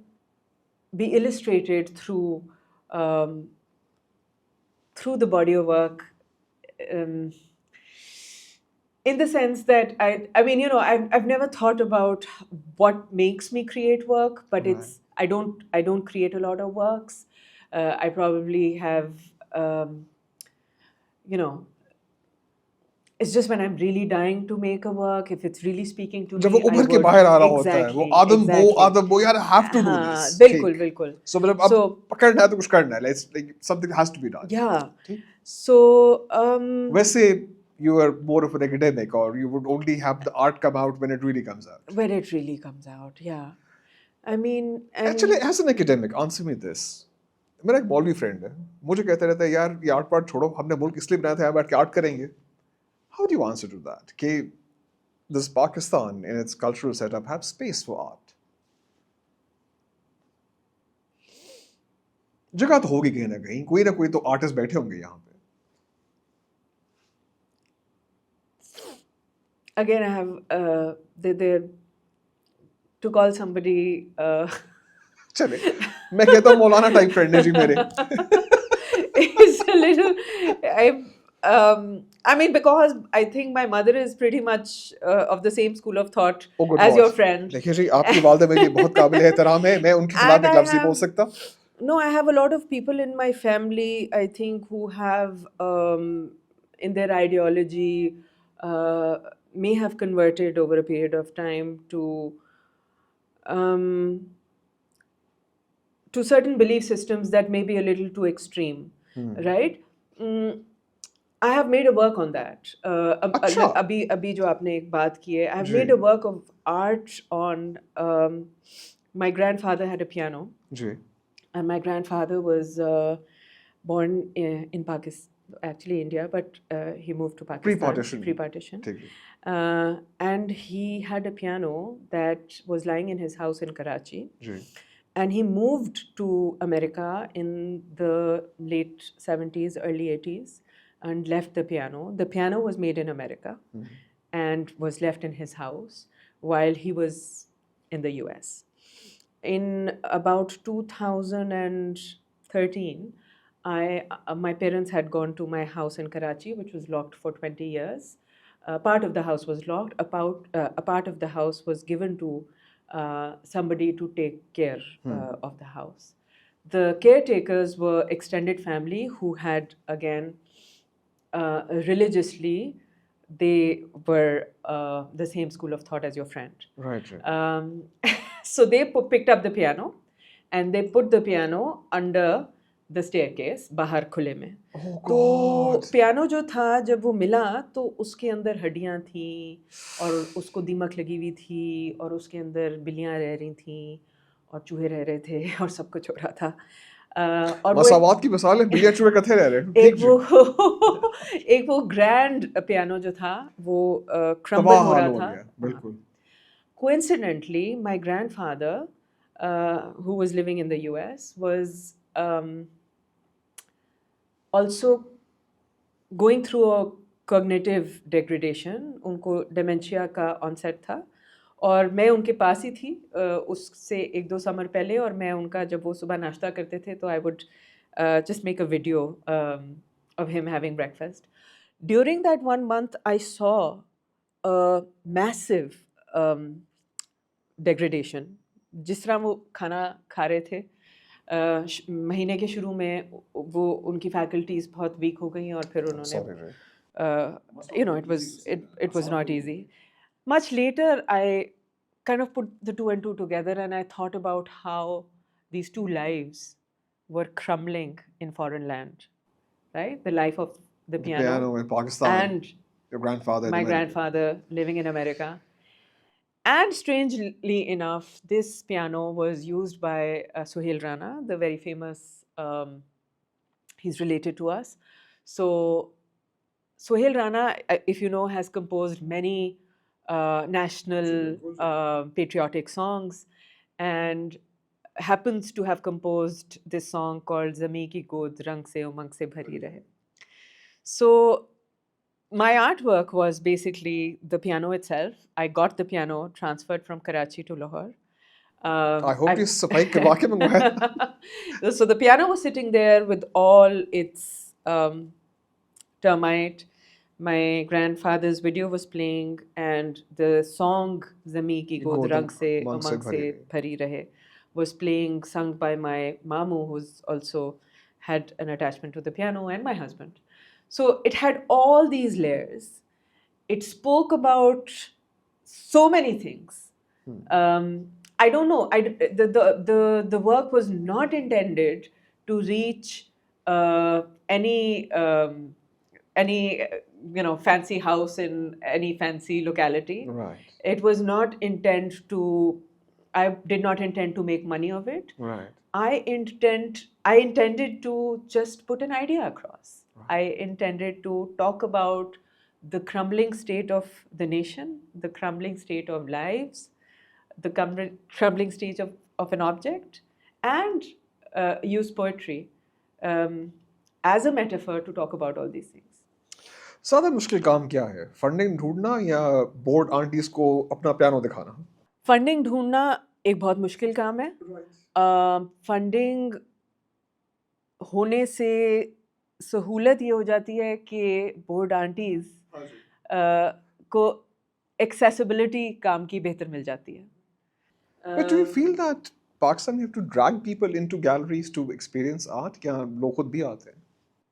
be illustrated through the body of work. In the sense that I mean, I've never thought about what makes me create work, but I don't create a lot of works. I probably have, it's just when I'm really dying to make a work, if it's really speaking to जब me, वो उभर के बाहर आ रहा होता है, वो आदम वो यार have to do this. बिल्कुल. So मतलब अब पकड़ना है तो कुछ करना है. Like something has to be done. Yeah. So वैसे you are more of an academic, or you would only have the art come out when it really comes out? When it really comes out, yeah. I mean, actually, as an academic, answer me this. मेरा एक मौलवी friend है, मुझे कहता रहता है यार ये आर्ट पार्ट छोड़ो, हमने मुल्क इसलिए बनाया था यहाँ बैठ के आर्ट करेंगे. How do you answer to that? कि does Pakistan in its cultural setup have space for art? जगह तो होगी कहीं ना कोई तो आर्टिस्ट बैठे होंगे यहाँ पे. Again, I have to call somebody. चले, मैं कहता हूँ मौलाना टाइप फ्रेंड है जी मेरे. It's a little. I mean, because I think my mother is pretty much of the same school of thought as your friend. देखिए जी, आपकी वालिदा मेरी बहुत काबिल एहतराम है, मैं उनके खिलाफ एक लफ्ज़ नहीं बोल सकता. No, I have a lot of people in my family, I think, who have in their ideology may have converted over a period of time to certain belief systems that may be a little too extreme, right? I have made a work on that. अच्छा अभी जो आपने एक बात की है, I have जी made a work of art on. My grandfather had a piano, जी and my grandfather was born in Pakistan, actually India, but he moved to pre Pakistan partition pre-partition. ठीक है And he had a piano that was lying in his house in Karachi. जी And he moved to America in the late 70s, early 80s, and left the piano. The piano was made in America and was left in his house while he was in the US. In about 2013, my parents had gone to my house in Karachi, which was locked for 20 years. Part of the house was locked. A part of the house was given to somebody to take care of the house. The caretakers were extended family who had, again, religiously, they were the same school of thought as your friend. Right right So they picked up the piano and they put the piano under the staircase, बाहर खुले में. ओह तो God piano जो था जब वो मिला तो उसके अंदर हड्डियां थी और उसको दीमक लगी हुई थी और उसके अंदर बिल्लियां रह रही थी और चूहे रह रहे थे और सब कुछ हो रहा था. और वो मसावात की मिसाल है बिल्लियां चूहे कथे रह रहे हैं एक ठीक जी वो एक वो ग्रैंड पियानो जो था वो क्रम्बल तबाह हो हाल रहा हो था. गया बिल्कुल Coincidentally, my grandfather, who was living in the US, was also going through a cognitive degradation. उनको dementia का onset था और मैं उनके पास ही थी उससे 1-2 समर पहले और मैं उनका जब वो सुबह नाश्ता करते थे तो I would just make a video of him having breakfast. During that 1 month, I saw a massive degradation. जिस तरह वो खाना खा रहे थे महीने के शुरू में वो उनकी फैकल्टीज बहुत वीक हो गई और फिर उन्होंने सॉरी रे it was not easy. Much later, I kind of put the two and two together and I thought about how these two lives were crumbling in foreign land, right? The life of the piano piano in Pakistan and your grandfather in my America grandfather living in America. And strangely enough, this piano was used by Sohail Rana, the very famous, he's related to us. So Sohail Rana, if you know, has composed many national patriotic songs and happens to have composed this song called Zami Ki God Rang Se Umang Se Bhari Rahe. So my artwork was basically the piano itself. I got the piano transferred from Karachi to Lahore. I hope you सफाई करवा के मंगवाया So the piano was sitting there with all its termite. My grandfather's video was playing, and the song "Zami Ki God Rang Se Umang Se Bhari Rahe" was playing, sung by my mamu, who's also had an attachment to the piano, and my husband. So it had all these layers. It spoke about so many things. I don't know. The work was not intended to reach any fancy house in any fancy locality. right It was not intended to. I did not intend to make money of it. right I intended to just put an idea across. I intended to talk about the crumbling state of the nation, the crumbling state of lives, the crumbling state of an object, and use poetry as a metaphor to talk about all these things. ज़्यादा मुश्किल काम क्या है funding ढूंढना या board aunties को अपना piano दिखाना फंडिंग ढूंढना एक बहुत मुश्किल काम है. फंडिंग होने से सहूलत ये हो जाती है कि बोर्ड आंटीज को एक्सेसिबिलिटी काम की बेहतर मिल जाती है. But do you feel that Pakistan you have to drag people into galleries to experience art? क्या लोग खुद भी आते हैं?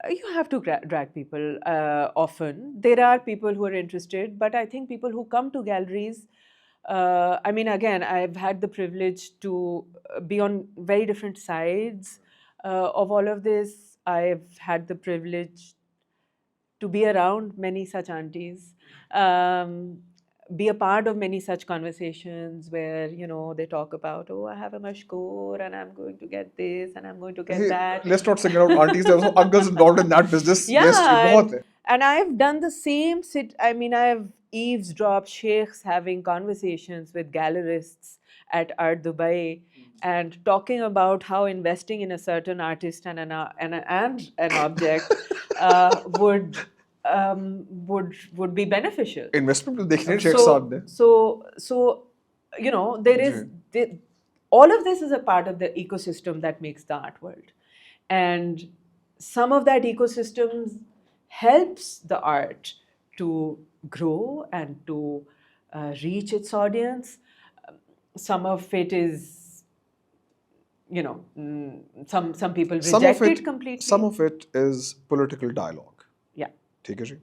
You have to drag people often. There are people who are interested, but I think people who come to galleries, I mean, again, I've had the privilege to be on very different sides of all of this. I've had the privilege to be around many such aunties, um, be a part of many such conversations where, you know, they talk about, oh, I have a mashkoor and I'm going to get this and I'm going to get Hey, that. let's not single out aunties. There are also uncles involved in that business. Yes, ji, Yeah, बहुत है. and I've done the same I mean, I've eavesdropped sheikhs having conversations with gallerists at Art Dubai and talking about how investing in a certain artist and an object would be beneficial. Investment तो देखने हैं Sheikh So साहब ने. you know, there is all of this is a part of the ecosystem that makes the art world, and some of that ecosystem helps the art to grow and to reach its audience. Some of it is, you know, some people reject it completely. Some of it is political dialogue. Yeah. ठीक है जी.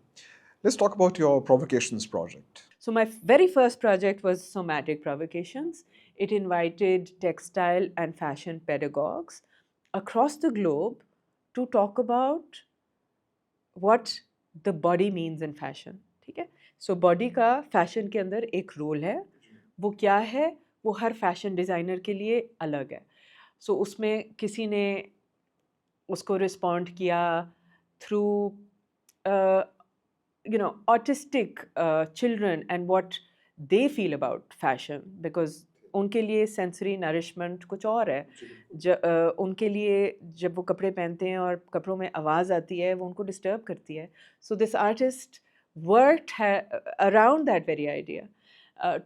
Let's talk about your provocations project. So my very first project was Somatic Provocations. It invited textile and fashion pedagogues across the globe to talk about what the body means in fashion. ठीक है? So body का fashion के अंदर एक role है. वो क्या है? वो हर fashion designer के लिए अलग है. So उसमें किसी ने उसको respond किया through you know, autistic children and what they feel about fashion, because उनके लिए sensory nourishment कुछ और है. उनके लिए जब वो कपड़े पहनते हैं और कपड़ों में आवाज़ आती है वो उनको disturb करती है. So this artist worked around that very idea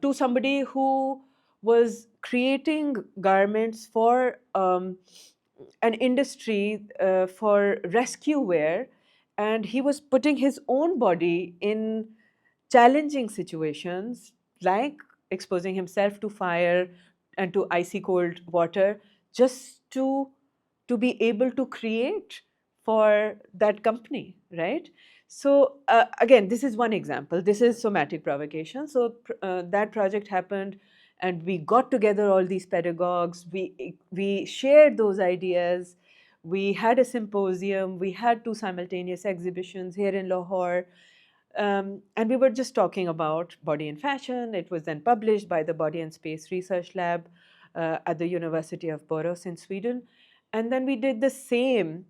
to somebody who was creating garments for an industry for rescue wear, and he was putting his own body in challenging situations like exposing himself to fire and to icy cold water just to be able to create for that company, right? So again, this is one example. This is Somatic Provocation. So that project happened, and we got together all these pedagogues. We shared those ideas. We had a symposium. We had 2 simultaneous exhibitions here in Lahore. And we were just talking about body and fashion. It was then published by the Body and Space Research Lab at the University of Borås in Sweden. And then we did the same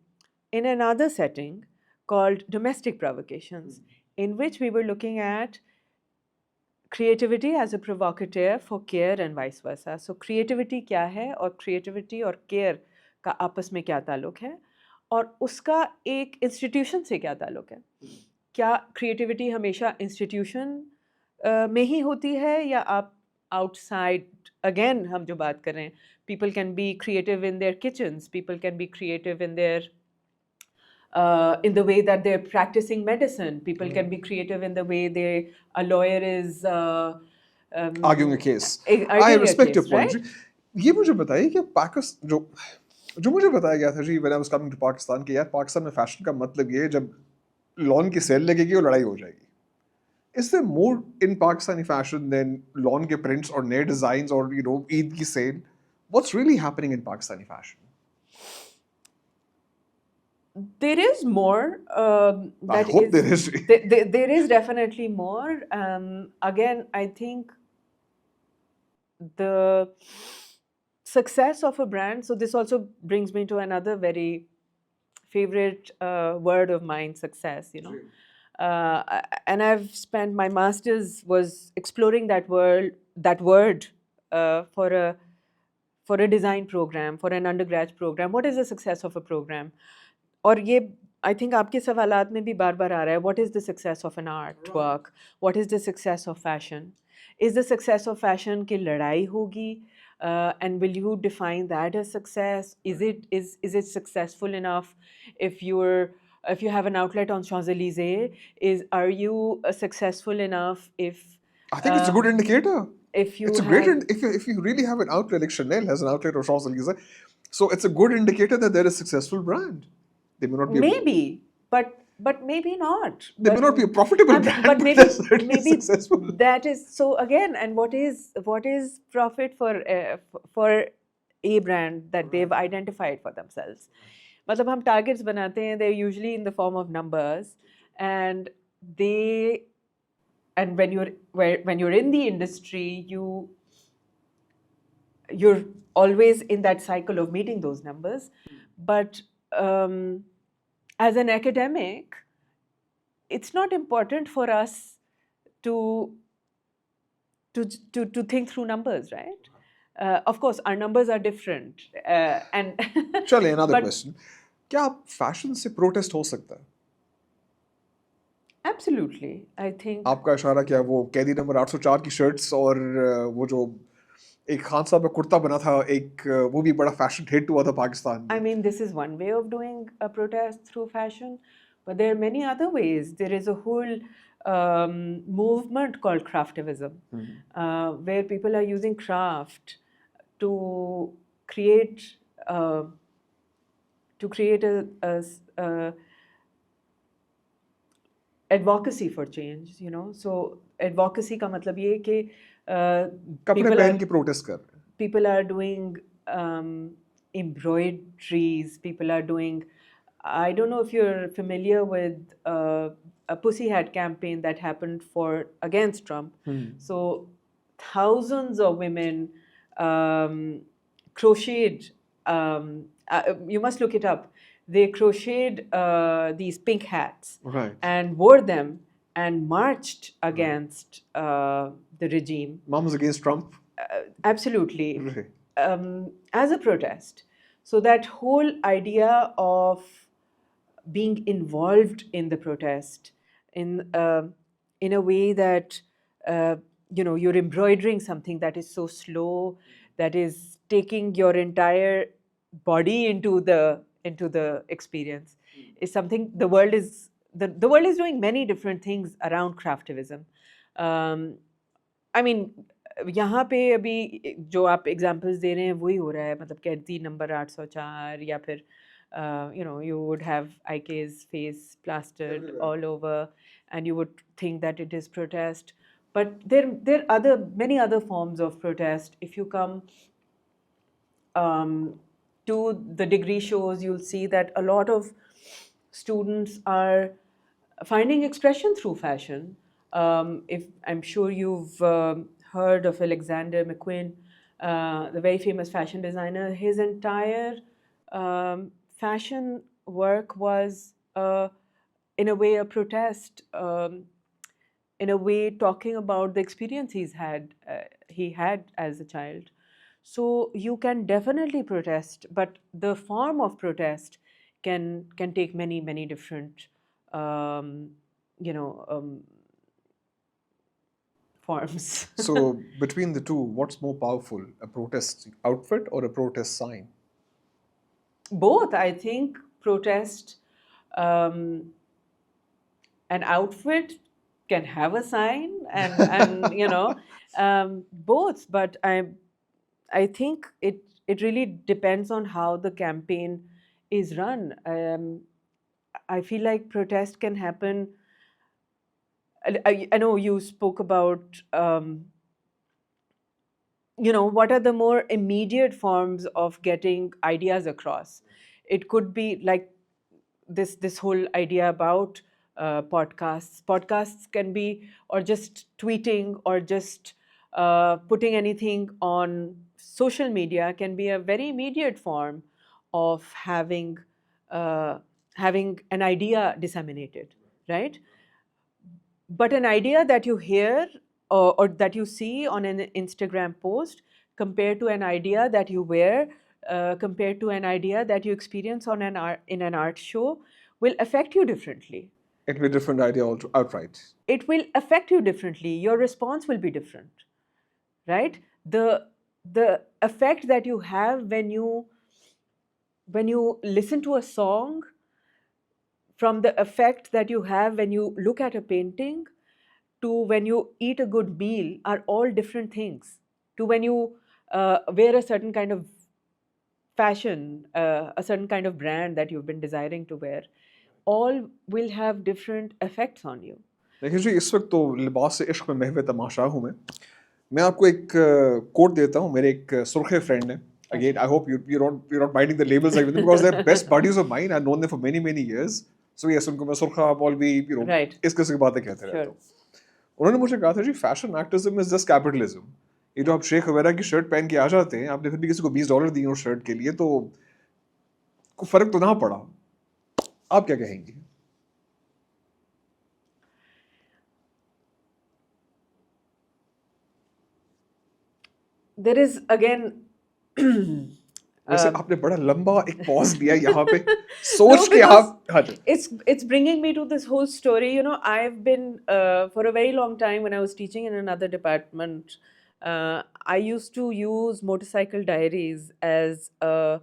in another setting called Domestic Provocations, in which we were looking at creativity as a provocateur for care and vice versa. So creativity क्या है और creativity और care का आपस में क्या ताल्लुक है और उसका एक institution से क्या ताल्लुक है. क्या creativity हमेशा institution में ही होती है या आप outside, again हम जो बात कर रहे हैं, people can be creative in their kitchens, people can be creative in their in the way that they're practicing medicine. People can be creative in the way a lawyer is Arguing a case. arguing I a respect your case, point. right? ये मुझे बताइए कि पाकिस्तान जो मुझे बताया गया था जी when I was coming to Pakistan कि यार पाकिस्तान में फैशन का मतलब ये है जब लॉन की सेल लगेगी और लड़ाई हो जाएगी. Is there more in Pakistani fashion than lawn ke prints or naya designs or Eid ki sale? What's really happening in Pakistani fashion? There is more. I hope there is. There is definitely more. Again, I think the success of a brand. So this also brings me to another very favorite word of mine: success. You know. And I've spent my master's was exploring that word for a design program, for an undergrad program. What is the success of a program? और ये I think आपके सवालात में भी बार बार आ रहा है. What is the success of an artwork? What is the success of fashion? Is the success of fashion कि लड़ाई होगी? And will you define that as success? Is it successful enough if you have an outlet on Champs-Élysées? Are you successful enough if I think it's a good indicator. If you it's a great if you really have an outlet like Chanel has an outlet on Champs-Élysées, so it's a good indicator that they're a successful brand. They may not be maybe, but maybe not. They may not be a profitable brand, but maybe successful. That is so again. And what is profit for a brand that they've identified for themselves? मतलब हम targets बनाते हैं. They're usually in the form of numbers, and they and when you're in the industry, you're always in that cycle of meeting those numbers. But as an academic, it's not important for us to think through numbers, right? Of course, our numbers are different, and चलिए another but question. क्या fashion से protest हो सकता है? absolutely, I think. आपका इशारा क्या वो कैदी नंबर 804 की शर्ट्स और वो जो एक खान साहब का कुर्ता बना था एक वो भी बड़ा फैशन हिट हुआ था पाकिस्तान में. I mean, this is one way of doing a protest through fashion, but there are many other ways. There is a whole movement called craftivism, where people are using craft to create a advocacy for change. So advocacy का मतलब ये है कि कपड़े पहन के protest कर रहे हैं. people are doing embroideries. People are doing. I don't know if you're familiar with a Pussy Hat campaign that happened against Trump. So thousands of women crocheted. You must look it up. They crocheted these pink hats, Right. and wore them and marched against the regime. Mom was against Trump. Absolutely. Right. As a protest. So that whole idea of being involved in the protest in a way that you're embroidering something that is so slow, that is taking your entire body into the experience, is something the world is doing many different things around craftivism. I mean, यहाँ पे अभी जो आप examples दे रहे हैं वही हो रहा है, मतलब कैदी नंबर 804 या फिर you would have IK's face plastered all over and you would think that it is protest, but there are many other forms of protest. If you come to the degree shows, you'll see that a lot of students are finding expression through fashion. If I'm sure you've heard of Alexander McQueen, the very famous fashion designer. His entire fashion work was, in a way, a protest. In a way, talking about the experience he had as a child. So you can definitely protest, but the form of protest can take many different, forms. So between the two, what's more powerful, a protest outfit or a protest sign? Both, I think. Protest, an outfit can have a sign, and both. But I think it really depends on how the campaign is run. I feel like protest can happen. I know you spoke about, what are the more immediate forms of getting ideas across. It could be like this whole idea about podcasts. Podcasts can be, or just tweeting, or just putting anything on social media can be a very immediate form of having an idea disseminated, right? But an idea that you hear or that you see on an Instagram post compared to an idea that you wear, compared to an idea that you experience in an art show will affect you differently. It will be a different idea outright. It will affect you differently. Your response will be different, right? The effect that you have when you listen to a song, from the effect that you have when you look at a painting, to when you eat a good meal, are all different things. To when you wear a certain kind of fashion, a certain kind of brand that you've been desiring to wear, all will have different effects on you. देखिए जी, इस वक्त तो लिबास से इश्क में महवे तमाशा हूँ मैं आपको एक कोट देता हूँ. मेरे एक सुर्खे फ्रेंड ने, again I hope you're not minding the labels like this, because they're best buddies of mine. I've known them for many years. So yes उनको मैं सुरखा मौलवी Right. इस किस्म की बातें कहते रहते Sure. हूँ। उन्होंने मुझे कहा था जी fashion activism is just capitalism. ये जो आप शेख वगैरह की शर्ट पहन के आ जाते हैं, आपने फिर भी किसी को $20 दिए उस शर्ट के लिए, तो कोई फर्क तो ना पड़ा। आप क्या कहेंगी? There is again. वैसे आपने बड़ा लंबा एक पॉज लिया यहाँ पे No, सोच के because आप। हाँ जी। it's bringing me to this whole story. You know, I've been for a very long time when I was teaching in another department. I used to use motorcycle diaries uh,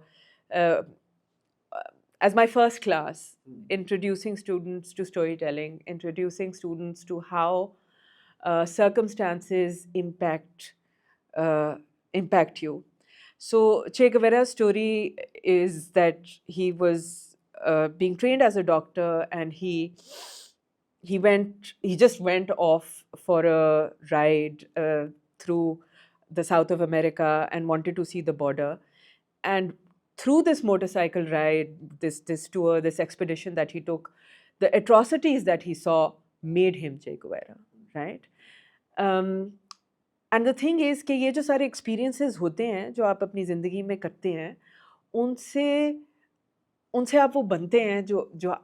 as my first class, introducing students to storytelling, introducing students to how circumstances impact you. So Che Guevara's story is that he was being trained as a doctor, and he just went off for a ride through the south of America and wanted to see the border. And through this motorcycle ride, this tour, this expedition that he took, the atrocities that he saw made him Che Guevara, right? And the thing is कि ये जो सारे experiences होते हैं जो आप अपनी ज़िंदगी में करते हैं, उनसे उनसे आप वो बनते हैं जो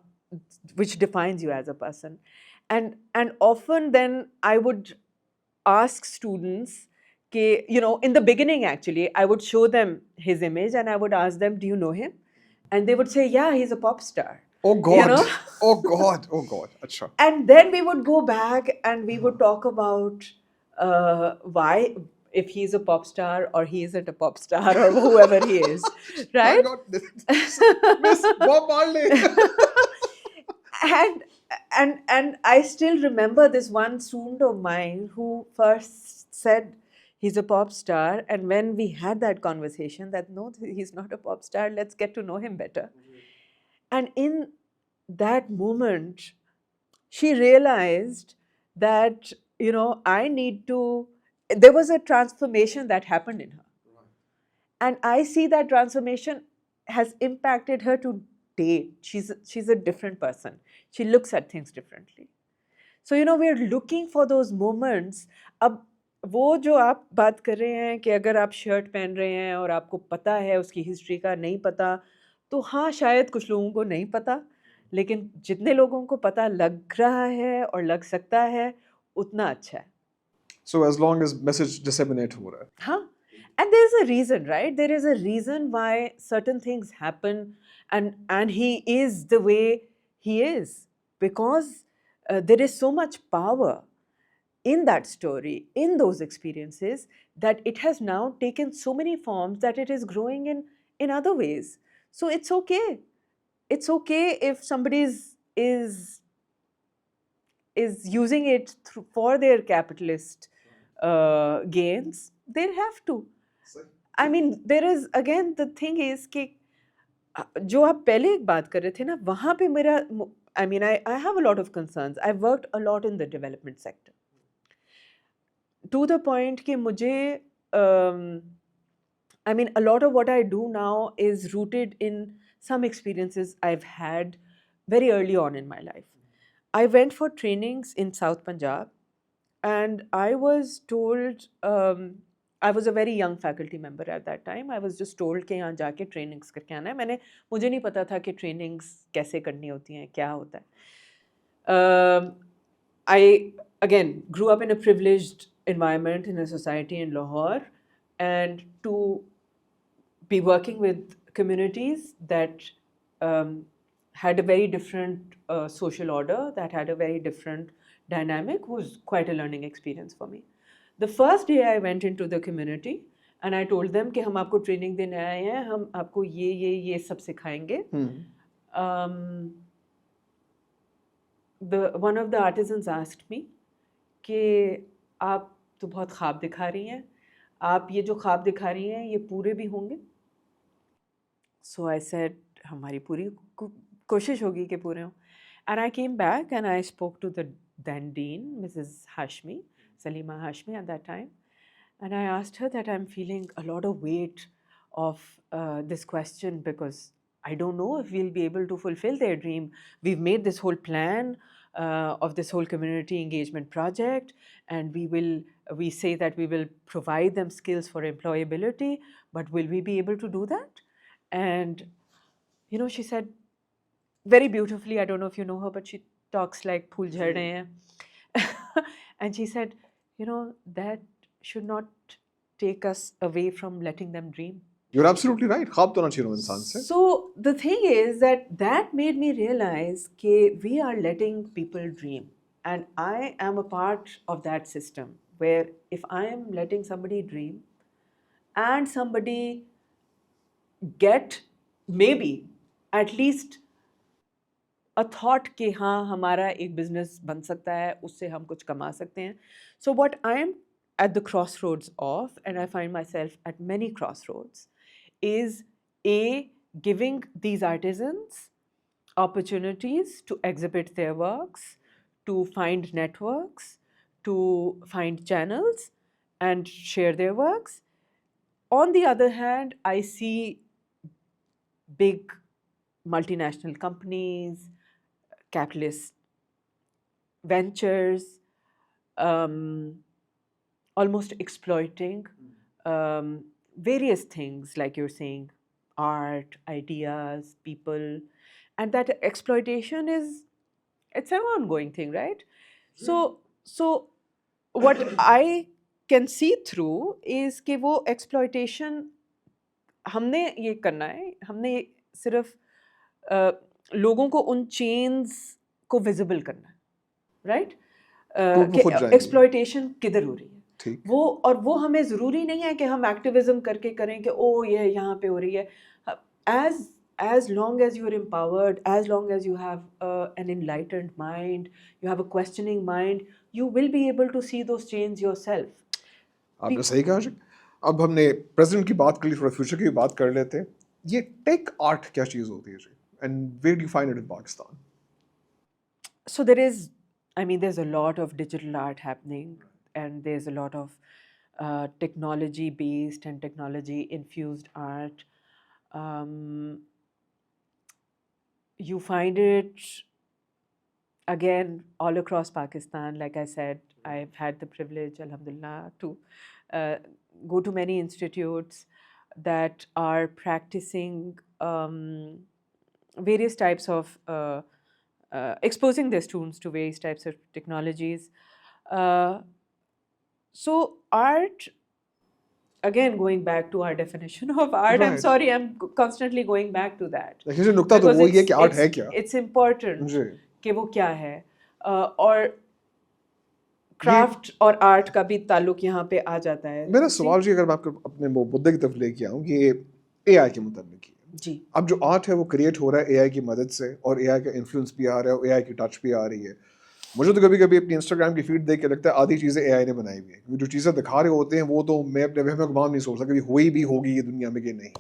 which defines you as a person. And often then I would ask students कि, you know, in the beginning actually I would show them his image and I would ask them, do you know him? And they would say, yeah, he's a pop star. Oh God. You know? Oh God. Oh God. अच्छा. And then we would go back and we would talk about why, if he's a pop star or he isn't a pop star or whoever he is, right? Miss Bob Marley. and I still remember this one student of mine who first said he's a pop star, and when we had that conversation that no, he's not a pop star, let's get to know him better. And in that moment, she realized that, you know, there was a transformation that happened in her. And I see that transformation has impacted her to date. She's a different person. She looks at things differently. So, you know, we're looking for those moments. अब वो जो आप बात कर रहे हैं कि अगर आप शर्ट पहन रहे हैं और आपको पता है उसकी हिस्ट्री का नहीं पता, तो हाँ, शायद कुछ लोगों को नहीं पता, लेकिन जितने लोगों को पता लग रहा है और लग सकता है, उतना अच्छा है. So as long as message disseminate हो रहा है. हाँ. And there's a reason, right? There is a reason why certain things happen, and he is the way he is, because there is so much power in that story, in those experiences, that it has now taken so many forms that it is growing in other ways. So it's okay. It's okay if somebody is using it for their capitalist gains. They have to. I mean, there is, again, the thing is कि जो आप पहले एक बात कर रहे थे ना, वहाँ पे मेरा, I mean, I have a lot of concerns. I've worked a lot in the development sector. To the point कि मुझे, I mean, a lot of what I do now is rooted in some experiences I've had very early on in my life. I went for trainings in South Punjab, and I was told, I was a very young faculty member at that time. I was just told कि यहाँ जाके trainings करके आना है. मुझे नहीं पता था कि trainings कैसे करनी होती हैं, क्या होता है. I again grew up in a privileged environment in a society in Lahore, and to be working with communities that had a very different social order, that had a very different dynamic, was quite a learning experience for me. The first day I went into the community and I told them कि हम आपको training देने आए हैं, हम आपको ये सब सिखाएंगे. One of the artisans asked me कि आप तो बहुत ख्वाब दिखा रही हैं, आप ये जो ख्वाब दिखा रही हैं ये पूरे भी होंगे? So I said, हमारी पूरी कोशिश होगी कि पूरे हों. And I came back and I spoke to the then dean, Mrs. Hashmi, Salima Hashmi at that time, and I asked her that I'm feeling a lot of weight of this question, because I don't know if we'll be able to fulfill their dream. We've made this whole plan of this whole community engagement project, and we say that we will provide them skills for employability, but will we be able to do that? And she said very beautifully, I don't know if you know her, but she talks like Phool Jhad Rahe Hain. And she said, that should not take us away from letting them dream. You're absolutely right. ख्वाब तो होना चाहिए इंसान से. So the thing is that made me realize that we are letting people dream. And I am a part of that system where if I am letting somebody dream and somebody get maybe at least a thought कि हाँ हमारा एक business बन सकता है, उससे हम कुछ कमा सकते हैं. So what I am at the crossroads of, and I find myself at many crossroads, is giving these artisans opportunities to exhibit their works, to find networks, to find channels and share their works. On the other hand, I see big multinational companies, capitalist ventures, almost exploiting various things, like you're saying, art, ideas, people, and that exploitation it's an ongoing thing, right? So what I can see through is कि वो exploitation हमने ये करना है, हमने सिर्फ लोगों को उन chains को visible करना है, right? कि exploitation किधर हो रही है, वो हमें ज़रूरी नहीं है कि हम एक्टिविज्म करके करें कि ओ ये यहाँ पे हो रही है. As long as you are empowered, as long as you have an enlightened mind, you have a questioning mind, you will be able to see those chains yourself. आपने सही कहा. अब हमने प्रेजेंट की बात कर ली, थोड़ा फ्यूचर की भी बात कर लेते हैं. ये टेक आर्ट क्या चीज़ होती है जी? And where do you find it in Pakistan? So there's a lot of digital art happening, and there's a lot of technology-based and technology-infused art. You find it, again, all across Pakistan. Like I said, I've had the privilege, alhamdulillah, to go to many institutes that are practicing various types of exposing their students to various types of technologies. So art, again, going back to our definition of art, right. I'm sorry, I'm constantly going back to that. नुक्ता तो वही है कि art है क्या? It's important कि वो क्या है, और क्राफ्ट और आर्ट का भी ताल्लुक यहाँ पे आ जाता है. मेरा सवाल जी, अगर मैं आपको अपने मुद्दे की तरफ लेके आऊँ, कि AI के मुताबिक जी, अब जो आर्ट है वो क्रिएट हो रहा है AI की मदद से, और AI का इन्फ्लुएंस भी आ रहा है, और AI की टच भी आ रही है. मुझे तो कभी कभी अपनी इंस्टाग्राम की फीड देख के लगता है आधी चीज़ें AI ने बनाई हुई है. जो चीज़ें दिखा रहे होते हैं वो तो मैं अपने वहम गुमान नहीं सोच सकता कि हुई भी होगी ये दुनिया में कि नहीं.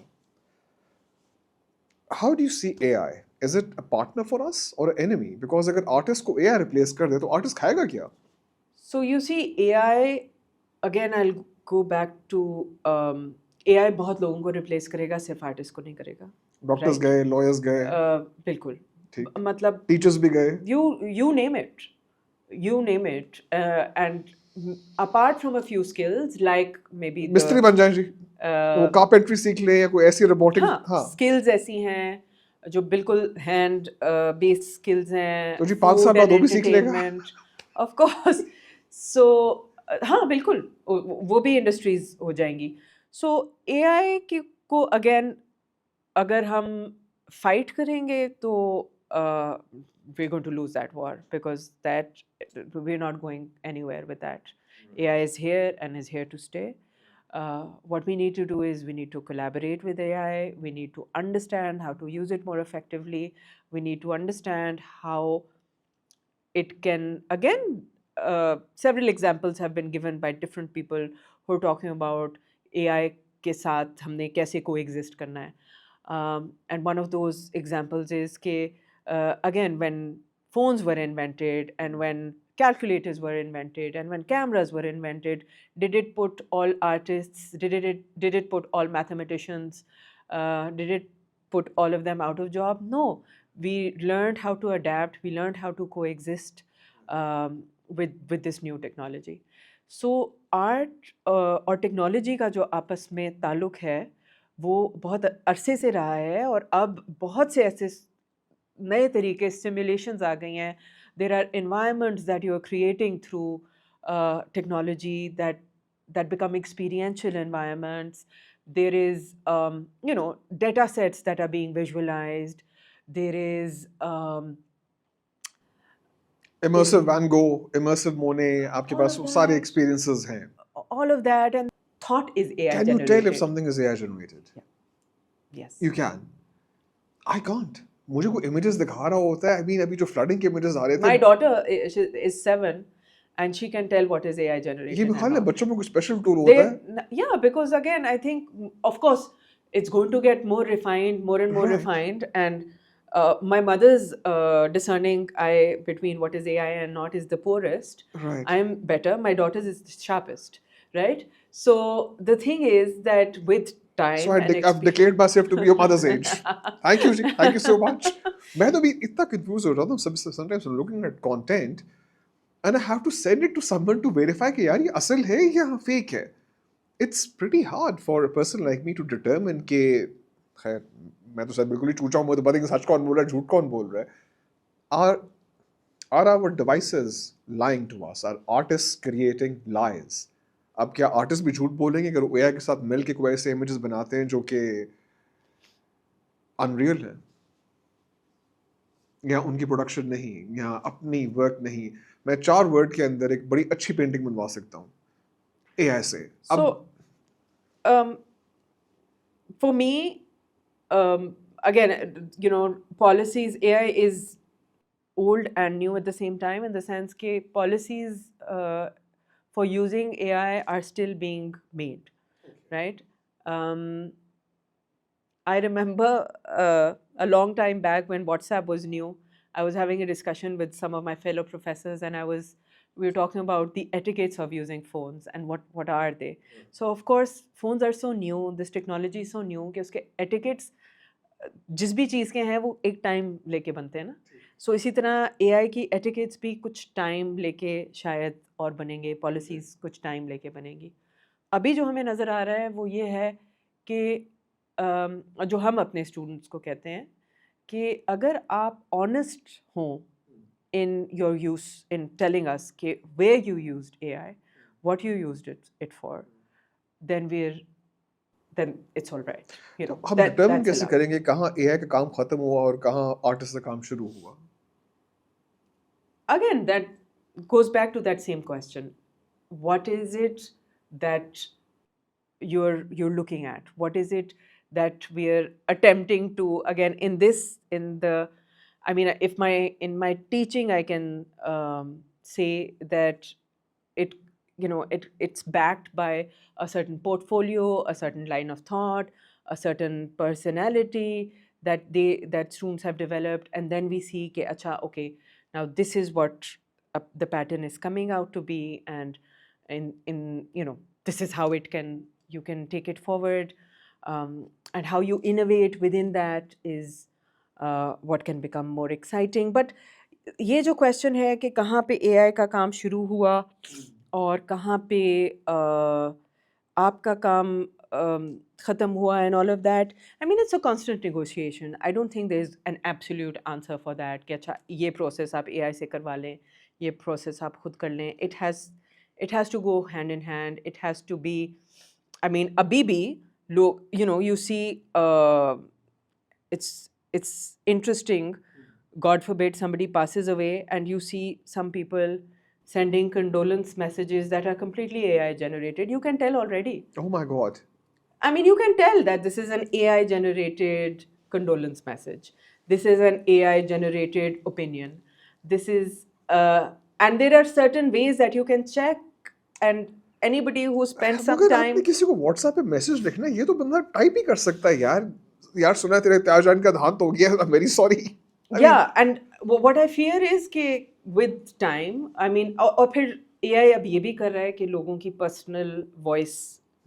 How do you see AI? Is it a partner for us or enemy? Because अगर आर्टिस्ट को AI रिप्लेस कर दे तो आर्टिस्ट खाएगा क्या? So you see AI, again I will go back to AI बहुत लोगों को रिप्लेस करेगा, सिर्फ आर्टिस्ट को नहीं करेगा. डॉक्टर्स गए, लॉयर्स गए, बिल्कुल, मतलब टीचर्स भी गए, you name it, and apart from a few skills like maybe मिस्त्री बन जाए जी, वो कारपेंट्री सीख ले या कोई ऐसी रोबोटिक. हाँ, स्किल्स ऐसी हैं जो बिल्कुल हैंड बेस्ड स्किल्स हैं, तो जी 5 साल बाद वो भी सीख लेगा, ऑफ कोर्स. सो हाँ, बिल्कुल वो भी इंडस्ट्रीज हो जाएंगी. सो AI को अगेन अगर हम फाइट करेंगे तो we're going to lose that war, because we're not going anywhere with that. AI is here and is here to stay. What we need to do is we need to collaborate with AI. We need to understand how to use it more effectively. We need to understand how it can, again, several examples have been given by different people who are talking about AI के साथ हमने कैसे coexist करना है. And one of those examples is again, when phones were invented and when calculators were invented and when cameras were invented, did it put all artists, did it put all mathematicians, did it put all of them out of job. No, we learned how to adapt, we learned how to coexist with this new technology. So art और technology का जो आपस में ताल्लुक है वो बहुत अरसे से रहा है, और अब बहुत से ऐसे नए तरीके सिमुलेशंस आ गई हैं. There are environments that you are creating through technology that become experiential environments. There is data sets that are being visualized. There is immersive Van Gogh, immersive Monet, आपके all पास of वो सारे that. experiences हैं. all of that, and thought is AI Can you generated. tell if something is AI generated? Yes. You can. I can't. मुझे कोई images दिखा रहा होता है. I mean, अभी जो flooding के images आ रहे थे. My daughter is 7, and she can tell what is AI generated. ये भी ख्याल है and all. बच्चों में कुछ special tool होता है. Yeah, because again, I think, of course, it's going to get more refined, more and more Right. refined. And my mother's discerning eye between what is AI and not is the poorest. Right. I'm better. My daughter's is the sharpest, right? So the thing is that with time So and I've declared myself to be your mother's age. Thank you, ji. Thank you so much. मैं तो अभी इतना confused हो रहा हूँ. Sometimes I'm looking at content and I have to send it to someone to verify कि यार ये असल है या fake है. It's pretty hard for a person like me to determine कि खैर मैं तो शायद बिल्कुल ही चूचा हूँ, मुझे तो पता नहीं सच कौन बोल रहा है, झूठ कौन बोल रहा है. Are our devices lying to us? Are artists creating lies? अब क्या आर्टिस्ट भी झूठ बोलेंगे अगर AI के साथ मिल के कोई ऐसे इमेजेस बनाते हैं जो कि अनरियल है, या उनकी प्रोडक्शन नहीं, या अपनी वर्क नहीं. मैं 4 वर्ड के अंदर एक बड़ी अच्छी पेंटिंग बनवा सकता हूँ AI से. So, for me, again, policies, AI is old and new at the same time, in the sense that policies for using AI are still being made, right? I remember a long time back when WhatsApp was new, I was having a discussion with some of my fellow professors, and we were talking about the etiquettes of using phones and what are they. So of course phones are so new, this technology is so new कि उसके etiquettes जिस भी चीज़ के हैं वो एक time लेके बनते हैं ना. सो इसी तरह AI की etiquettes भी कुछ टाइम लेके शायद और बनेंगे, पॉलिसीज़ कुछ टाइम लेके बनेंगी. अभी जो हमें नज़र आ रहा है वो ये है कि जो हम अपने स्टूडेंट्स को कहते हैं कि अगर आप ऑनेस्ट हों in your use, in telling us where you used AI, what you used it for, then it's all right. हम डिटरमिन कैसे करेंगे कहाँ AI का काम खत्म हुआ और कहाँ आर्टिस्ट का काम शुरू हुआ? Again, that goes back to that same question. What is it that you're looking at? What is it that we're attempting to, again, if in my teaching I can say that it's backed by a certain portfolio, a certain line of thought, a certain personality that students have developed, and then we see कि अच्छा, okay, now this is what the pattern is coming out to be, and this is how you can take it forward, and how you innovate within that is what can become more exciting. But ये जो question है कि कहाँ पे AI का काम शुरू हुआ और कहाँ पे आपका काम ख़त्म हुआ and all of that, I mean, it's a constant negotiation. I don't think there's an absolute answer for that कि अच्छा ये process आप AI से करवा लें, ये process आप खुद कर लें. It has to go hand in hand. It has to be, I mean, अभी भी लोग, you see, it's interesting. God forbid somebody passes away and you see some people sending condolence messages that are completely AI generated. You can tell already. Oh my God. I mean, you can tell that this is an AI generated condolence message. This is an AI generated opinion. This is, and there are certain ways that you can check, and anybody who spent some अगर time. आपने किसी को WhatsApp पे message लिखना है, ये तो बंदा टाइप ही कर सकता है यार सुना तेरे त्याजान का धांत हो गया, I'm very sorry. Yeah, and what I fear is कि with time, I mean, और फिर AI अब ये भी कर रहा है कि लोगों की पर्सनल वॉइस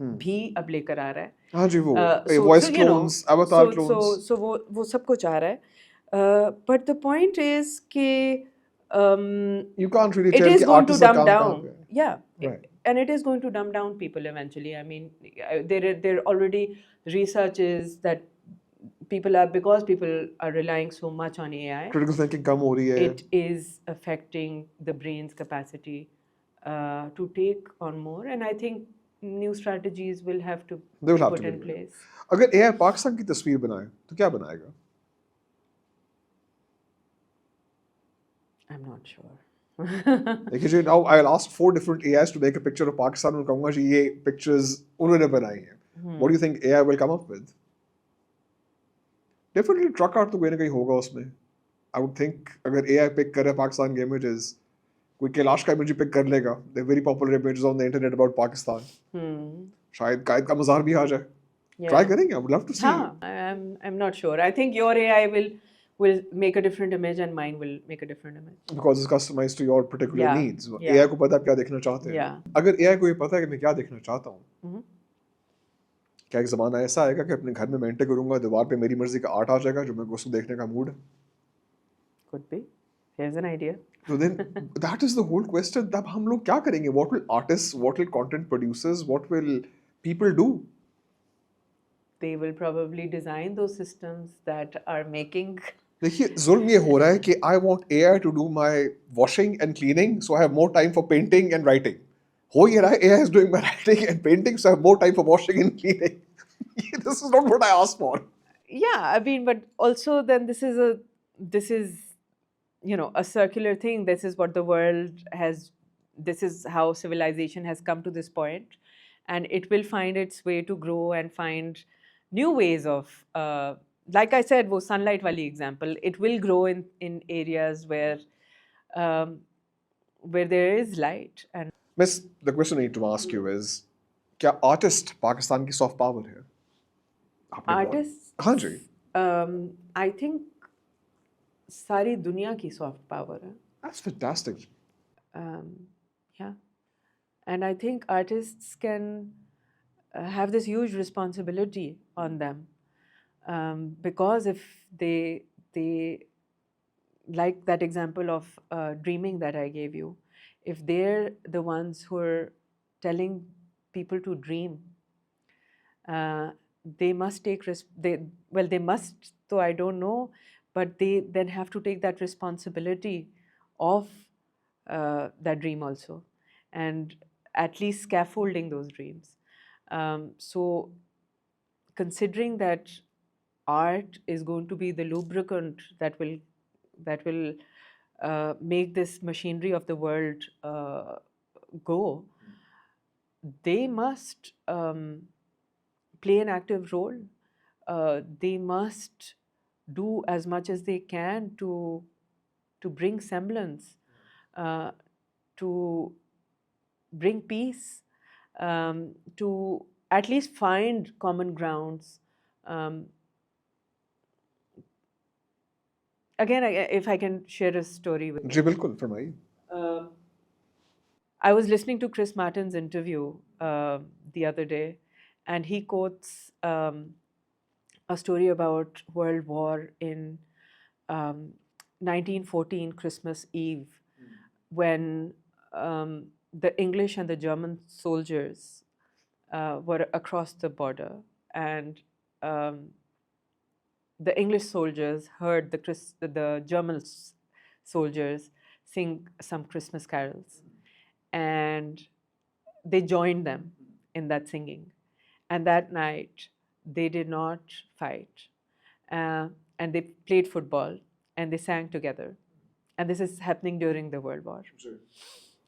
भी अब लेकर आ रहा है. हाँ जी, वो So voice you know, clones, अवतार क्लोन्स. so वो सब कुछ आ रहा है. But the point is कि You can't really it tell is कि going to artist का dumb काम कहाँ down. पे है. Yeah. Right. And it is going to dumb down people eventually. I mean, there already research is that because people are relying so much on AI, Critical thinking कम हो रही है. it is affecting the brain's capacity to take on more. And I think new strategies will have to They will be have put to in be made. place. अगर AI Pakistan की तस्वीर बनाए तो क्या बनाएगा? I'm not sure. देखिए जी, now I'll ask 4 different AIs to make a picture of Pakistan और कहूँगा जी ये pictures उन्होंने बनाई हैं. What do you think AI will come up with? Definitely truck art तो कहीं ना कहीं होगा उसमें. I would think अगर AI pick करे पाकिस्तान के images, कोई कैलाश का image pick कर लेगा. There are very popular images on the internet about Pakistan. शायद कायद का मज़ार भी आ जाए. Try Yeah. करेंगे. I would love to see. I'm not sure. I think your AI will make a different image and mine will make a different image. Because it's customized to your particular Yeah, needs. yeah. AI को पता है आप क्या देखना चाहते हैं. Yeah. अगर AI को ये पता है कि मैं क्या देखना चाहता हूँ, क्या एक ज़माना ऐसा आएगा कि अपने घर में मैं एंटर करूँगा, दीवार पे मेरी मर्जी का आर्ट आ जाएगा जो मेरे को उसको देखने का मूड है. Could be. Here's an idea. So then that is the whole question. तब हम लोग क्या करेंगे? What will artists, what will content producers, what will people do? They will probably design those systems that are making. देखिए जुल्म ये हो रहा है कि I want AI to do my washing and cleaning, so I have more time for painting and writing. हो ये रहा है AI is doing my writing and painting, so I have more time for washing and cleaning. This is not what I asked for. Yeah, I mean, but also then this is a circular thing. This is what the world has. This is how civilization has come to this point, and it will find its way to grow and find new ways of. Like I said, wo sunlight wali example. It will grow in areas where there is light. And Miss, the question I need to ask you is, क्या artist Pakistan की soft power है? आपने बहुत- artists, हाँ जी. I think सारी दुनिया की soft power है. That's fantastic. Yeah, and I think artists can have this huge responsibility on them, because if they like that example of dreaming that I gave you, if they're the ones who are telling people to dream, they must take they must, though I don't know, but they then have to take that responsibility of that dream also, and at least scaffolding those dreams. So considering that art is going to be the lubricant that will make this machinery of the world go, they must play an active role. They must do as much as they can to bring semblance, to bring peace, to at least find common grounds. Again, if I can share a story with जी बिल्कुल फरमाइए. I was listening to Chris Martin's interview the other day, and he quotes a story about World War in 1914 Christmas Eve, when the English and the German soldiers were across the border, and the English soldiers heard the German soldiers sing some Christmas carols, and they joined them in that singing. And that night, they did not fight, and they played football, and they sang together. And this is happening during the World War.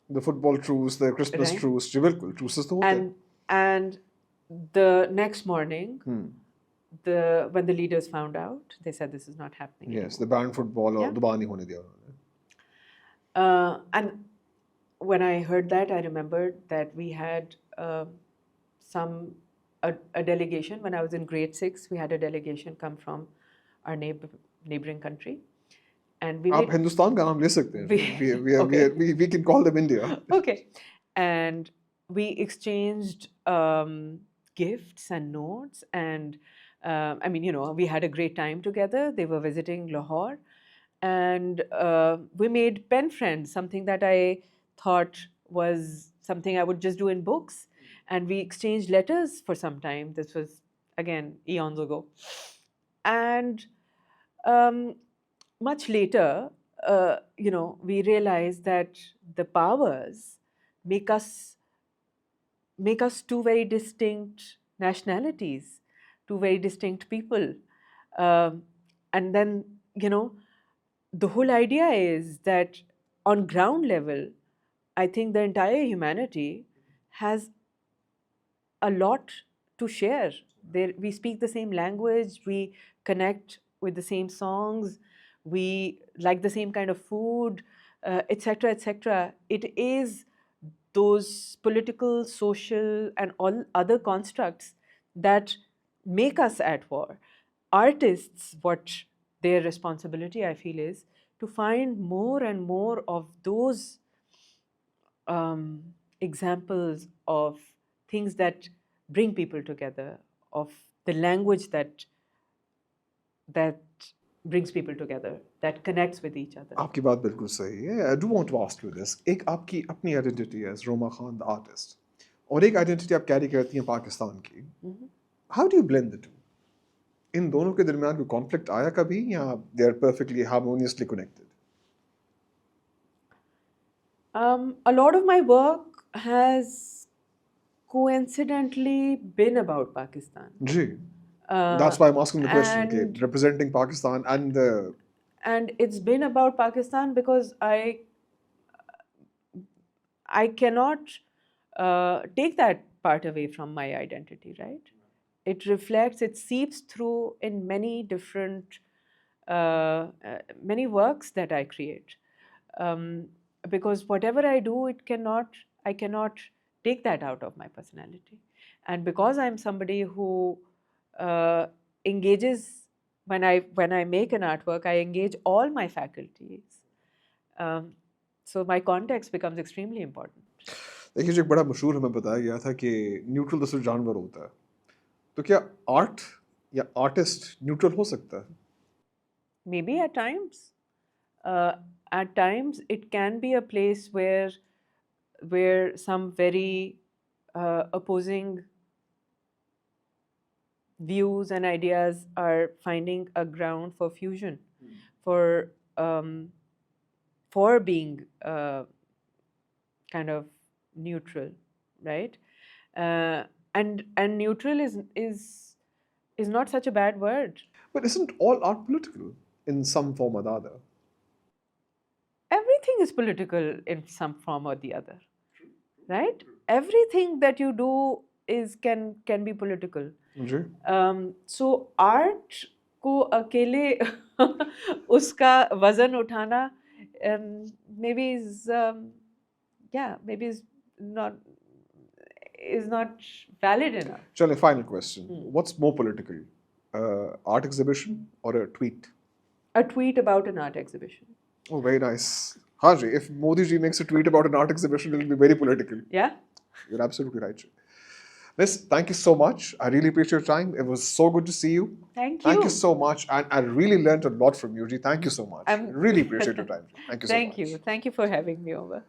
The football truce, the Christmas Right. truce, जी बिल्कुल truces तो होते हैं. And the next morning, when the leaders found out, they said this is not happening. Yes, the banned football और Yeah. दोबारा नहीं होने दिया उन्होंने. And when I heard that, I remembered that we had a delegation. When I was in grade 6, we had a delegation come from our neighboring country, and we आप हिंदुस्तान का नाम ले सकते हैं. Okay. We can call them India. Okay, and we exchanged gifts and notes, and I mean, we had a great time together. They were visiting Lahore, and we made pen friends, something that I thought was something I would just do in books. And we exchanged letters for some time. This was, again, eons ago. And um, much later, we realized that the powers make us two very distinct nationalities, two very distinct people. And then, the whole idea is that on ground level, I think the entire humanity has a lot to share. We speak the same language, we connect with the same songs, we like the same kind of food, etc., etc. It is those political, social, and all other constructs that make us at war. Artists, what their responsibility, I feel, is to find more and more of those examples of things that bring people together, of the language that brings people together, that connects with each other. आपकी बात बिल्कुल सही है. I do want to ask you this. एक आपकी अपनी identity as Roma Khan, the artist, और एक identity आप carry करती हैं पाकिस्तान की. How do you blend the two? इन दोनों के दरमियान कोई conflict आया कभी या they are perfectly harmoniously connected? A lot of my work has coincidentally been about Pakistan. Ji. That's why I'm asking the question. and- Okay, representing Pakistan and the And it's been about Pakistan because I cannot take that part away from my identity, right? It reflects, it seeps through in many different, many works that I create. Because whatever I do, I cannot take that out of my personality. And because I'm somebody who engages, when I make an artwork, I engage all my faculties. So my context becomes extremely important. देखिए जो एक बड़ा मशहूर हमें बताया गया था कि न्यूट्रल दूसरा जानवर होता है. तो क्या आर्ट या आर्टिस्ट न्यूट्रल हो सकता है? Maybe at times. At times it can be a place where some very opposing views and ideas are finding a ground for fusion, for being kind of neutral, right? And neutral is not such a bad word. But isn't all art political in some form or the other? Everything is political in some form or the other, right? Everything that you do can be political. Ji. So art को अकेले उसका वजन उठाना maybe is not valid enough. चलिए, final question. What's more political? Art exhibition or a tweet? A tweet about an art exhibition. Oh, very nice. Haji, if Modi ji makes a tweet about an art exhibition, it will be very political. Yeah? You're absolutely right. Liz, thank you so much. I really appreciate your time. It was so good to see you. Thank you. Thank you so much. And I really learned a lot from you, Ji. Thank you so much. I really appreciate your time. Thank you so much. Thank you. Thank you for having me over.